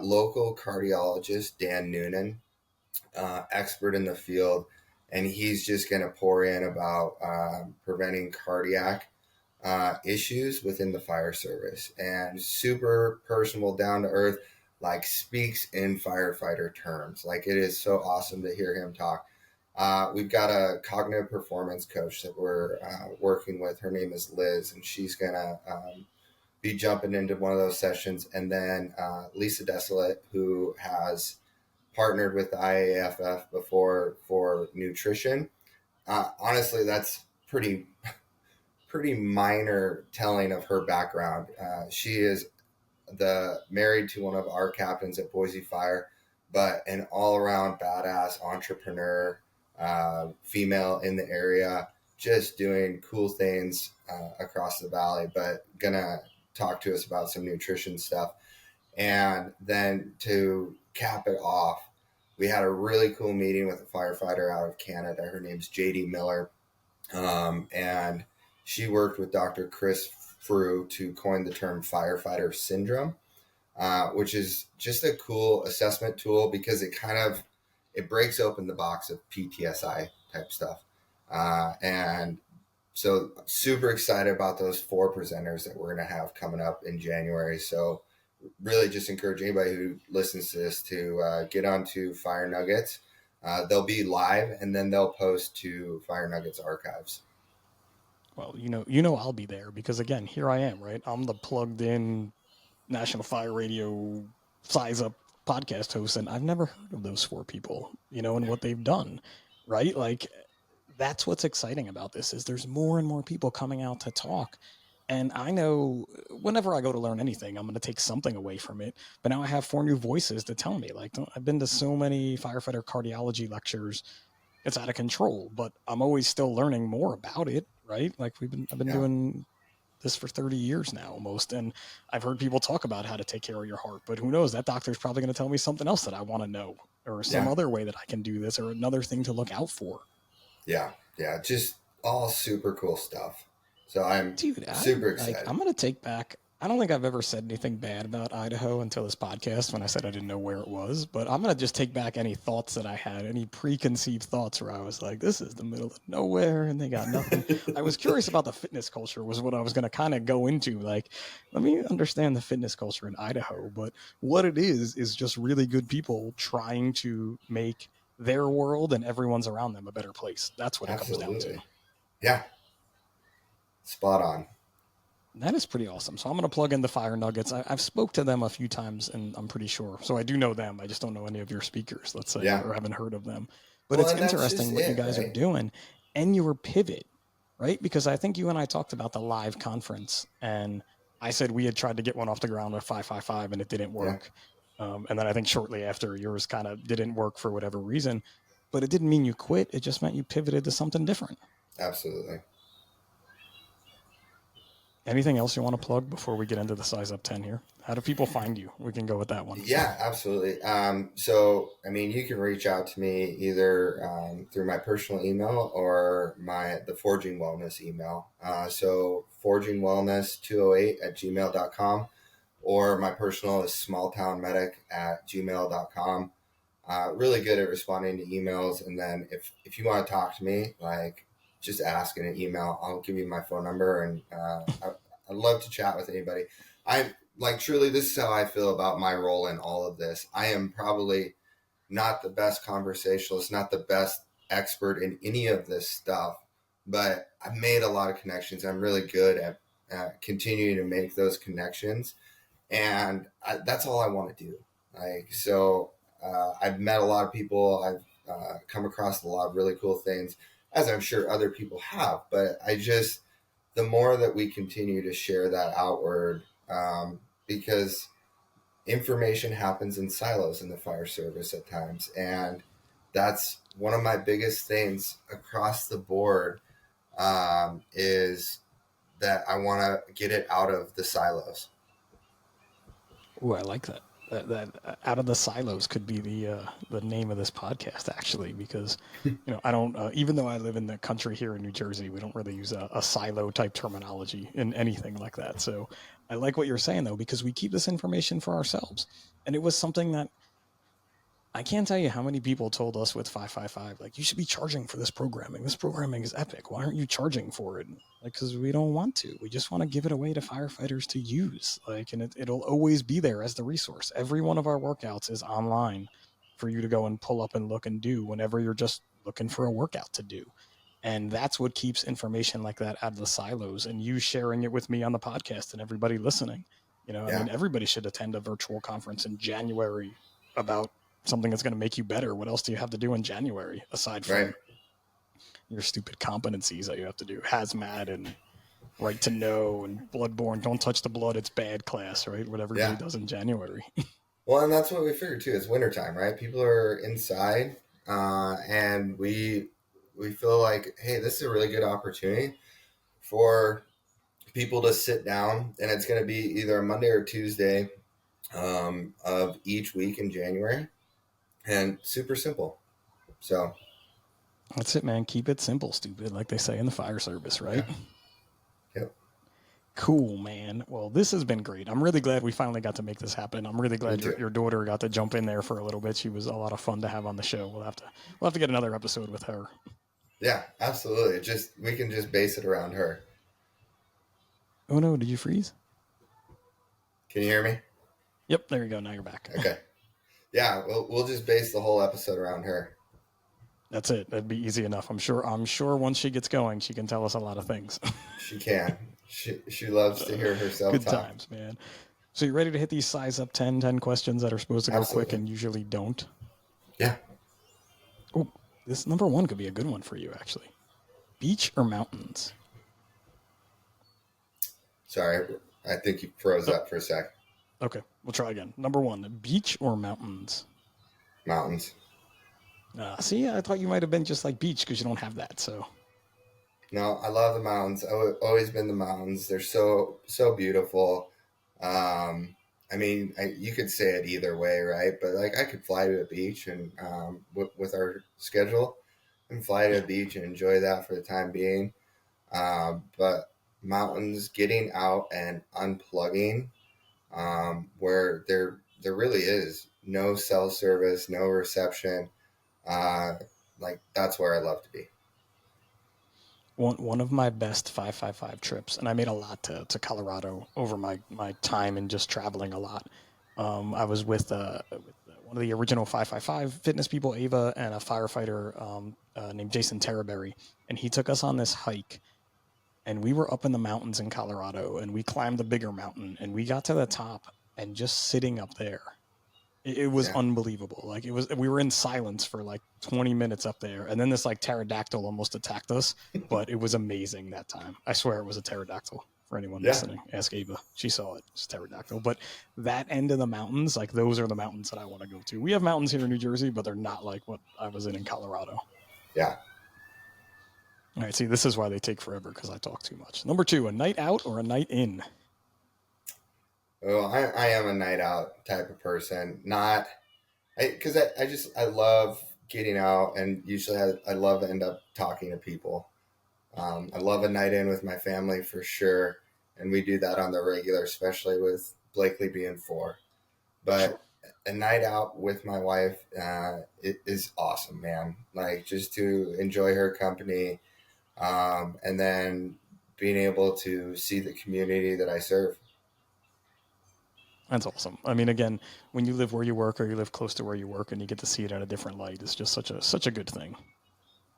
local cardiologist Dan Noonan, expert in the field, and he's just going to pour in about preventing cardiac issues within the fire service, and super personal, down to earth, like speaks in firefighter terms. Like, it is so awesome to hear him talk. We've got a cognitive performance coach that we're working with. Her name is Liz, and she's going to be jumping into one of those sessions. And then Lisa Desolate, who has partnered with the IAFF before for nutrition. Honestly, that's pretty minor telling of her background. She is married to one of our captains at Boise Fire, but an all around badass entrepreneur, female in the area, just doing cool things across the valley, but gonna talk to us about some nutrition stuff. And then to cap it off, we had a really cool meeting with a firefighter out of Canada. Her name's JD Miller. And she worked with Dr. Chris Frew to coin the term firefighter syndrome, which is just a cool assessment tool because it breaks open the box of PTSI type stuff. And so super excited about those 4 presenters that we're going to have coming up in January. So really just encourage anybody who listens to this to get onto Fire Nuggets. They'll be live, and then they'll post to Fire Nuggets archives. Well, I'll be there because, again, here I am, right? I'm the plugged in National Fire Radio Size Up podcast host, and I've never heard of those 4 people, and what they've done, right? Like, that's what's exciting about this is there's more and more people coming out to talk. And I know whenever I go to learn anything, I'm going to take something away from it. But now I have 4 new voices to tell me. Like, I've been to so many firefighter cardiology lectures, it's out of control. But I'm always still learning more about it, right? Like I've been doing this for 30 years now almost, and I've heard people talk about how to take care of your heart. But who knows? That doctor's probably going to tell me something else that I want to know, or some other way that I can do this, or another thing to look out for. Yeah, just all super cool stuff. So I'm super excited. I'm going to take back. I don't think I've ever said anything bad about Idaho until this podcast when I said I didn't know where it was. But I'm going to just take back any thoughts that I had, any preconceived thoughts where I was like, this is the middle of nowhere and they got nothing. I was curious about the fitness culture was what I was going to kind of go into. Like, let me understand the fitness culture in Idaho. But what it is just really good people trying to make their world and everyone's around them a better place. That's what it comes down to. Yeah. Spot on. That is pretty awesome. So I'm going to plug in the Fire Nuggets. I've spoke to them a few times, and I'm pretty sure. So I do know them. I just don't know any of your speakers, let's say, or haven't heard of them. But it's interesting what you guys are doing, and your pivot, right? Because I think you and I talked about the live conference, and I said we had tried to get one off the ground with 555, and it didn't work. Yeah. And then I think shortly after, yours kind of didn't work for whatever reason. But it didn't mean you quit. It just meant you pivoted to something different. Absolutely. Anything else you want to plug before we get into the Size Up 10 here? How do people find you? We can go with that one. Yeah, absolutely. So, I mean, you can reach out to me either through my personal email or the Forging Wellness email. So forgingwellness208@gmail.com, or my personal is smalltownmedic@gmail.com. Really good at responding to emails. And then if you want to talk to me, like, just ask in an email. I'll give you my phone number, and I'd love to chat with anybody. like truly, this is how I feel about my role in all of this. I am probably not the best conversationalist, not the best expert in any of this stuff, but I've made a lot of connections. I'm really good at continuing to make those connections, and that's all I want to do. Like so, I've met a lot of people. I've come across a lot of really cool things, as I'm sure other people have. But I just the more that we continue to share that outward, because information happens in silos in the fire service at times, and that's one of my biggest things across the board, is that I want to get it out of the silos. Ooh, I like that. That out of the silos could be the name of this podcast, actually, because I don't even though I live in the country here in New Jersey, we don't really use a silo type terminology in anything like that. So I like what you're saying though, because we keep this information for ourselves, and it was something that I can't tell you how many people told us with 555, like, you should be charging for this programming. This programming is epic. Why aren't you charging for it? Like, because we don't want to. We just want to give it away to firefighters to use. Like, and it'll always be there as the resource. Every one of our workouts is online for you to go and pull up and look and do whenever you're just looking for a workout to do. And that's what keeps information like that out of the silos, and you sharing it with me on the podcast and everybody listening. I Yeah, mean, everybody should attend a virtual conference in January about something that's going to make you better. What else do you have to do in January aside right. from your stupid competencies that you have to do? Hazmat and right to know and bloodborne. Don't touch the blood. It's bad class, right? What everybody Yeah. does in January. Well, and that's what we figured too. It's wintertime, right? People are inside, and we feel like, hey, this is a really good opportunity for people to sit down, and it's going to be either a Monday or Tuesday, of each week in January, and super simple. So That's it, man. Keep it simple, stupid, like they say in the fire service, right? yeah, yep. Cool, man. Well, this has been great. I'm really glad we finally got to make this happen. I'm really Me glad too. your daughter got to jump in there for a little bit. She was a lot of fun to have on the show. We'll have to get another episode with her. Yeah, absolutely. We can just base it around her. Oh no, did you freeze? Can you hear me? Yep, there you go. Now you're back. Okay. Yeah, we'll just base the whole episode around her. That's it. That'd be easy enough. I'm sure once she gets going, she can tell us a lot of things. She can. She loves to hear herself Good talk. times, man. So you ready to hit these size up 10 questions that are supposed to go quick Absolutely. and usually don't? Yeah. Oh, this number one could be a good one for you, actually. Beach or mountains? Sorry, I think you froze Oh, up for a sec. okay, we'll try again. Number one, beach or mountains? Mountains. See, I thought you might have been just like beach because you don't have that. So No, I love the mountains. I've always been the mountains. They're so beautiful. I mean, you could say it either way, right? But like, I could fly to a beach and with our schedule, and fly to a yeah, beach and enjoy that for the time being. But mountains, getting out and unplugging, where there really is no cell service, no reception. Uh, like that's where I love to be. one of my best 555 trips, and I made a lot to Colorado over my time and just traveling a lot. I was with one of the original 555 fitness people, Ava, and a firefighter named Jason Terraberry, and he took us on this hike. And we were up in the mountains in Colorado, and we climbed the bigger mountain, and we got to the top, and just sitting up there, it was Yeah. unbelievable. Like we were in silence for like 20 minutes up there, and then this like pterodactyl almost attacked us, but it was amazing that time. I swear it was a pterodactyl. For anyone Yeah. listening, ask Ava. She saw it. It's a pterodactyl. But that end of the mountains, like those are the mountains that I want to go to. We have mountains here in New Jersey, but they're not like what I was in Colorado. Yeah. All right, see, this is why they take forever, because I talk too much. Number two, a night out or a night in? Well, I am a night out type of person. Not because I love getting out, and usually I love to end up talking to people. I love a night in with my family for sure, and we do that on the regular, especially with Blakely being 4. Sure. But a night out with my wife, it is awesome, man. Like just to enjoy her company, and then being able to see the community that I serve. That's awesome. I mean, again, when you live where you work or you live close to where you work and you get to see it in a different light, it's just such a good thing.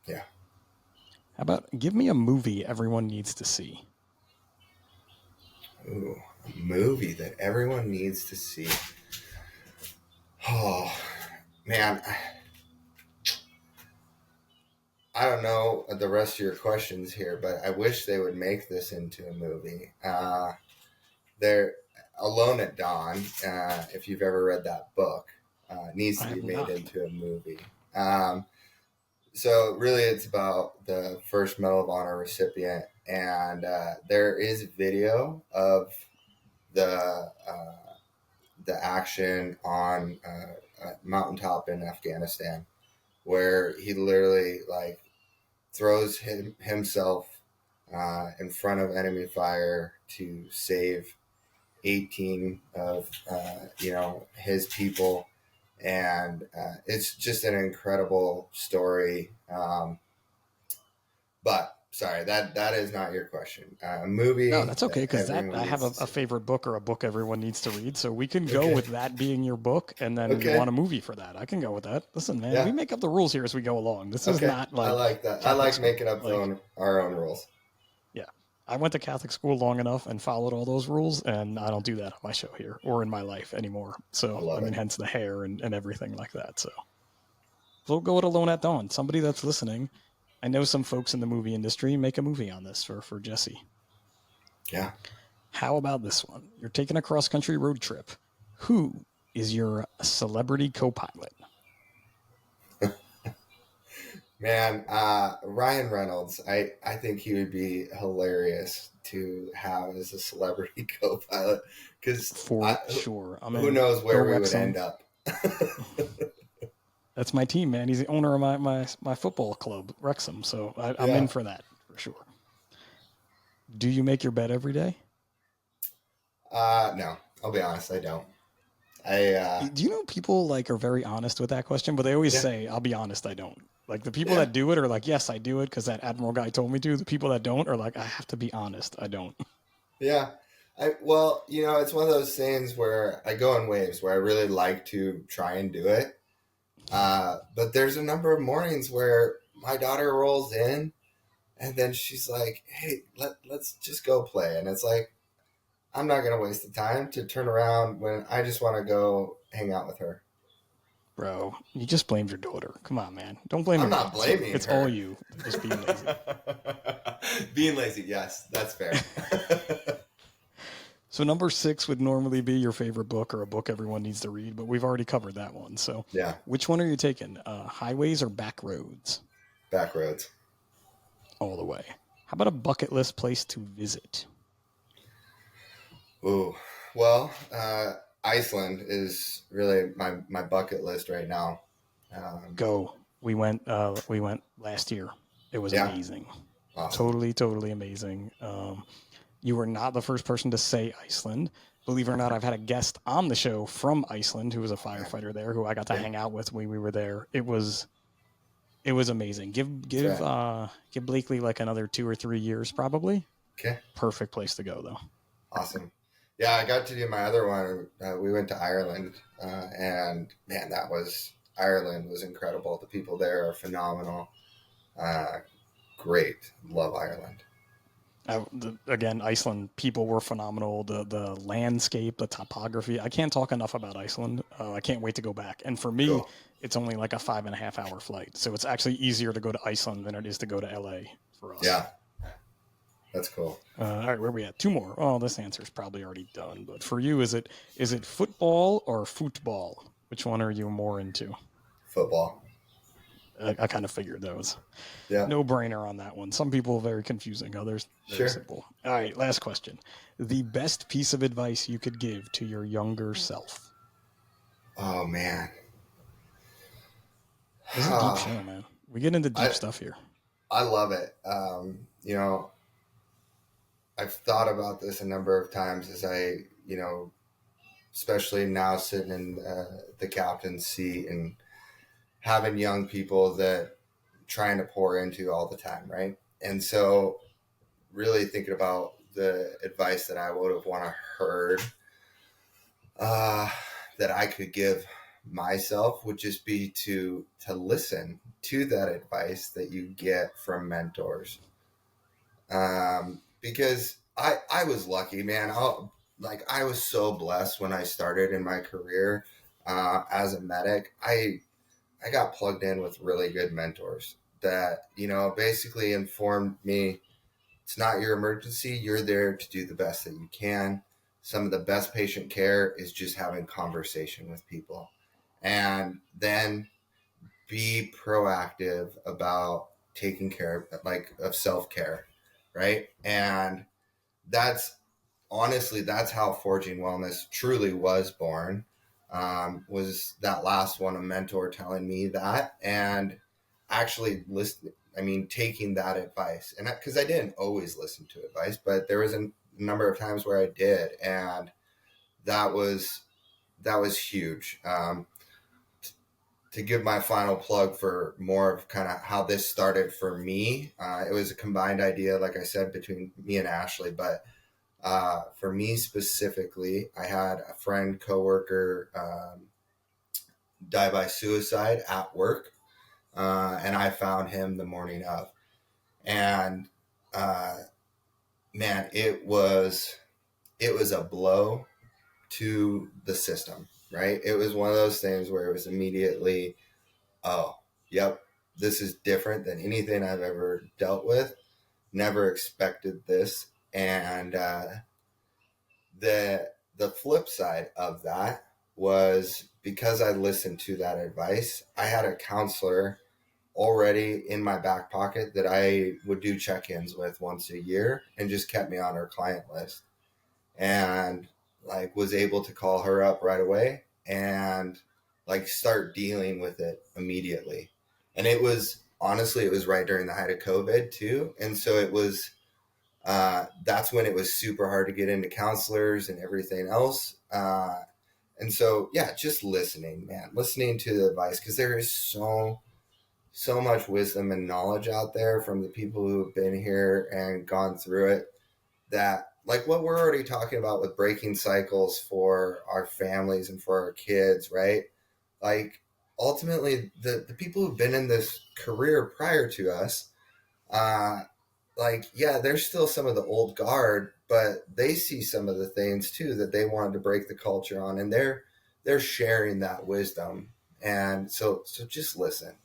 Yeah. How about give me a movie everyone needs to see? Ooh, a movie that everyone needs to see. Oh, man. I don't know the rest of your questions here, but I wish they would make this into a movie. They're Alone at Dawn, if you've ever read that book, needs I to be have made not. into a movie. So really, it's about the first Medal of Honor recipient, and there is video of the action on a mountaintop in Afghanistan, where he literally like throws himself in front of enemy fire to save 18 of his people, and it's just an incredible story. But sorry, that is not your question. A No, movie that's okay, that because that everyone I have needs to a see. favorite book or a book everyone needs to read, so we can go Okay. with that being your book, and then you Okay. want a movie for that. I can go with that. Listen, man, we Yeah. make up the rules here as we go along. This is Okay. not I like like that. I Catholic like school. making up Like, our own rules. yeah, I went to Catholic school long enough and followed all those rules, and I don't do that on my show here or in my life anymore. I So, I love mean, it. hence the hair and everything like that. So, we'll go with Alone at Dawn. Somebody that's listening, I know some folks in the movie industry make a movie on this for Jesse. Yeah. How about this one? You're taking a cross country road trip. Who is your celebrity co pilot? Man, Ryan Reynolds, I think he would be hilarious to have as a celebrity co-pilot, because For sure. I'm who in. knows Go where we would Wrexham. end up. That's my team, man. He's the owner of my football club, Wrexham. So I'm in Yeah. for that for sure. Do you make your bed every day? No, I'll be honest, I don't. I Do you know people like are very honest with that question, but they always Yeah. say, "I'll be honest, I don't." Like the people Yeah. that do it are like, "Yes, I do it because that admiral guy told me to." The people that don't are like, "I have to be honest, I don't." Yeah. Well, it's one of those things where I go in waves where I really like to try and do it. But there's a number of mornings where my daughter rolls in and then she's like, "Hey, let's just go play." And it's like, I'm not going to waste the time to turn around when I just want to go hang out with her. Bro, you just blamed your daughter. Come on, man. Don't blame I'm your not daughter. It's you. blaming It's her. all you. Just being lazy. Being lazy, yes, that's fair. So number 6 would normally be your favorite book or a book everyone needs to read, but we've already covered that one. So Yeah, which one are you taking? Highways or back roads? back roads. All the way. How about a bucket list place to visit? Ooh, well, Iceland is really my bucket list right now. Go. We went last year. It was Yeah, amazing. awesome. Totally amazing. You were not the first person to say Iceland. Believe it or not, I've had a guest on the show from Iceland who was a Okay. firefighter there, who I got to Yeah, hang out with when we were there. It was amazing. that's right. Give Blakely like another 2 or 3 years probably. Okay, Perfect place to go though. awesome. Yeah, I got to do my other one. We went to Ireland, and man, Ireland was incredible. The people there are phenomenal. Uh, Great, love Ireland. Again, Iceland people were phenomenal. The landscape, the topography. I can't talk enough about Iceland. I can't wait to go back. And for me, Cool. it's only like a 5.5 hour flight, so it's actually easier to go to Iceland than it is to go to LA for us. Yeah, that's cool. All right, where are we at? 2 more. Oh, this answer is probably already done. But for you, is it football or football? Which one are you more into? Football. I kind of figured those. Yeah, No brainer on that one. Some people very confusing, others very sure. simple. All right, last question. The best piece of advice you could give to your younger self? Oh man, This is a deep show, man. We get into deep I stuff here. I love it. I've thought about this a number of times as especially now sitting in the captain's seat and having young people that trying to pour into all the time, right? And so really thinking about the advice that I would have want to heard that I could give myself would just be to listen to that advice that you get from mentors. Because I was lucky, man. I was so blessed when I started in my career as a medic. I got plugged in with really good mentors that, basically informed me it's not your emergency. You're there to do the best that you can. Some of the best patient care is just having conversation with people, and then be proactive about taking care of self-care, right? And that's honestly, that's how Forging Wellness truly was born. Was that last one, a mentor telling me that, and actually listen. I mean, taking that advice, and because I didn't always listen to advice, but there was a number of times where I did, and that was huge. To give my final plug for more of kind of how this started for me, it was a combined idea, like I said, between me and Ashley, but for me specifically, I had a friend, coworker, die by suicide at work, and I found him the morning of. And uh, man, it was a blow to the system, right? It was one of those things where it was immediately, oh, yep, this is different than anything I've ever dealt with. Never expected this, and the flip side of that was because I listened to that advice, I had a counselor already in my back pocket that I would do check-ins with once a year and just kept me on her client list, and was able to call her up right away and start dealing with it immediately. And it was honestly, it was right during the height of COVID too. And so it was, that's when it was super hard to get into counselors and everything else. And so, yeah, just listening, man, listening to the advice, because there is so much wisdom and knowledge out there from the people who have been here and gone through it, that like what we're already talking about with breaking cycles for our families and for our kids, right? Like ultimately the people who've been in this career prior to us, yeah, there's still some of the old guard, but they see some of the things too that they wanted to break the culture on, and they're sharing that wisdom. And so just listen.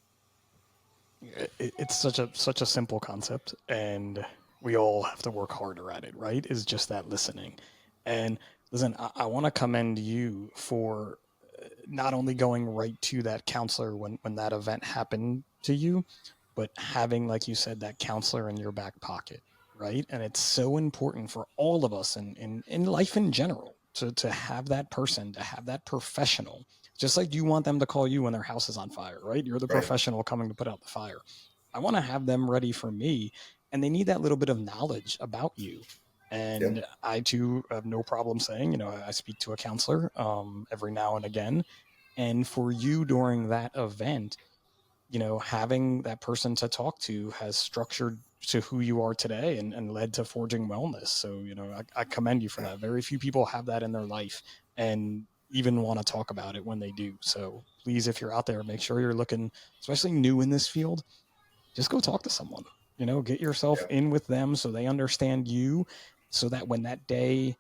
It's such a simple concept, and we all have to work harder at it, right? Is just that listening. And listen, I want to commend you for not only going right to that counselor when that event happened to you, but having, like you said, that counselor in your back pocket, right? And it's so important for all of us in life in general to have that person, to have that professional, just like you want them to call you when their house is on fire, right? You're the Right. professional coming to put out the fire. I want to have them ready for me, and they need that little bit of knowledge about you. Yep. And I too have no problem saying, I speak to a counselor every now and again. And for you during that event, having that person to talk to has structured to who you are today and led to Forging Wellness. So, I commend you for Yeah. that. Very few people have that in their life and even want to talk about it when they do. So please, if you're out there, make sure you're looking, especially new in this field, just go talk to someone, get yourself Yep. in with them so they understand you, so that when that day,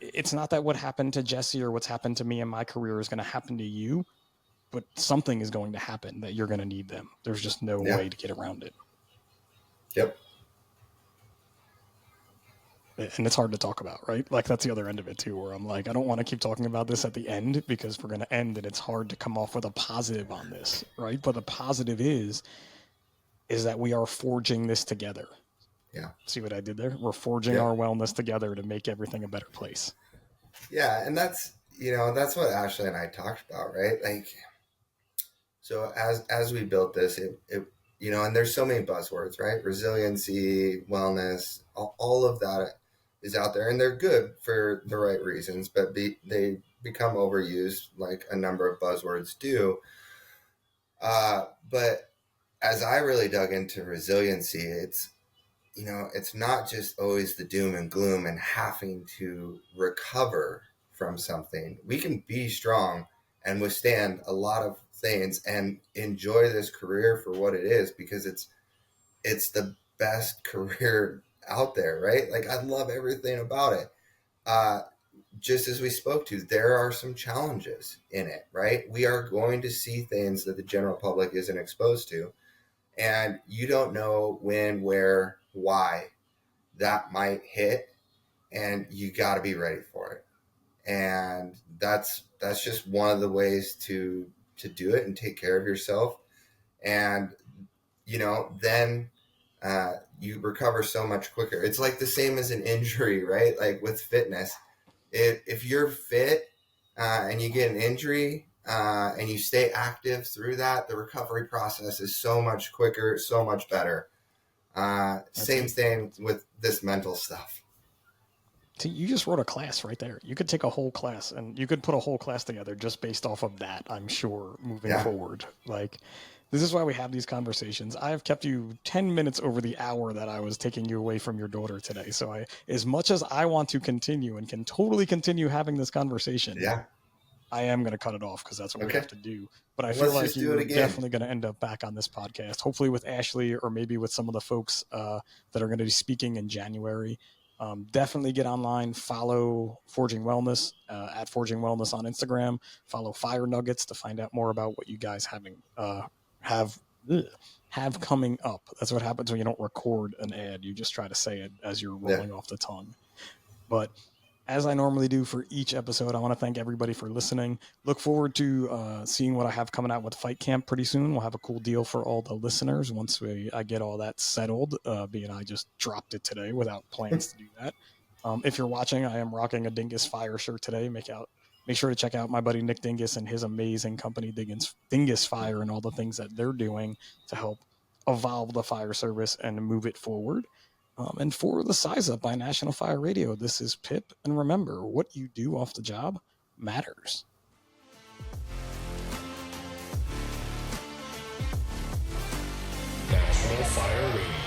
it's not that what happened to Jesse or what's happened to me in my career is going to happen to you, but something is going to happen that you're going to need them. There's just no Yeah. way to get around it. Yep. And it's hard to talk about, right? Like that's the other end of it too, where I'm like, I don't want to keep talking about this at the end because we're going to end and it's hard to come off with a positive on this, right? But the positive is that we are forging this together. Yeah. See what I did there? We're forging Yep. our wellness together to make everything a better place. Yeah. And that's what Ashley and I talked about, right? So as we built this, it and there's so many buzzwords, right? Resiliency, wellness, all of that is out there, and they're good for the right reasons, but they become overused, like a number of buzzwords do. But as I really dug into resiliency, it's not just always the doom and gloom and having to recover from something. We can be strong and withstand a lot of things and enjoy this career for what it is, because it's the best career out there, right? Like, I love everything about it. Just as we spoke to, there are some challenges in it, right? We are going to see things that the general public isn't exposed to, and you don't know when, where, why that might hit, and you got to be ready for it. And that's just one of the ways to do it and take care of yourself. And then you recover so much quicker. It's like the same as an injury, right? Like with fitness, if you're fit and you get an injury and you stay active through that, the recovery process is so much quicker, so much better. Same thing with this mental stuff. You just wrote a class right there. You could take a whole class and you could put a whole class together just based off of that, I'm sure, moving forward. Like, this is why we have these conversations. I have kept you 10 minutes over the hour that I was taking you away from your daughter today. So as much as I want to continue and can totally continue having this conversation, I am going to cut it off because that's what we have to do. But I feel like you're definitely going to end up back on this podcast, hopefully with Ashley or maybe with some of the folks that are going to be speaking in January. Definitely get online, follow Forging Wellness at Forging Wellness on Instagram, follow Fire Nuggets to find out more about what you guys have coming up. That's what happens when you don't record an ad. You just try to say it as you're rolling off the tongue. But as I normally do for each episode, I want to thank everybody for listening. Look forward to seeing what I have coming out with Fight Camp pretty soon. We'll have a cool deal for all the listeners once I get all that settled, being I just dropped it today without plans to do that. If you're watching, I am rocking a Dingus Fire shirt today. Make sure to check out my buddy Nick Dingus and his amazing company, Dingus Fire, and all the things that they're doing to help evolve the fire service and move it forward. And for the Size Up by National Fire Radio, this is Pip. And remember, what you do off the job matters. National Fire Radio.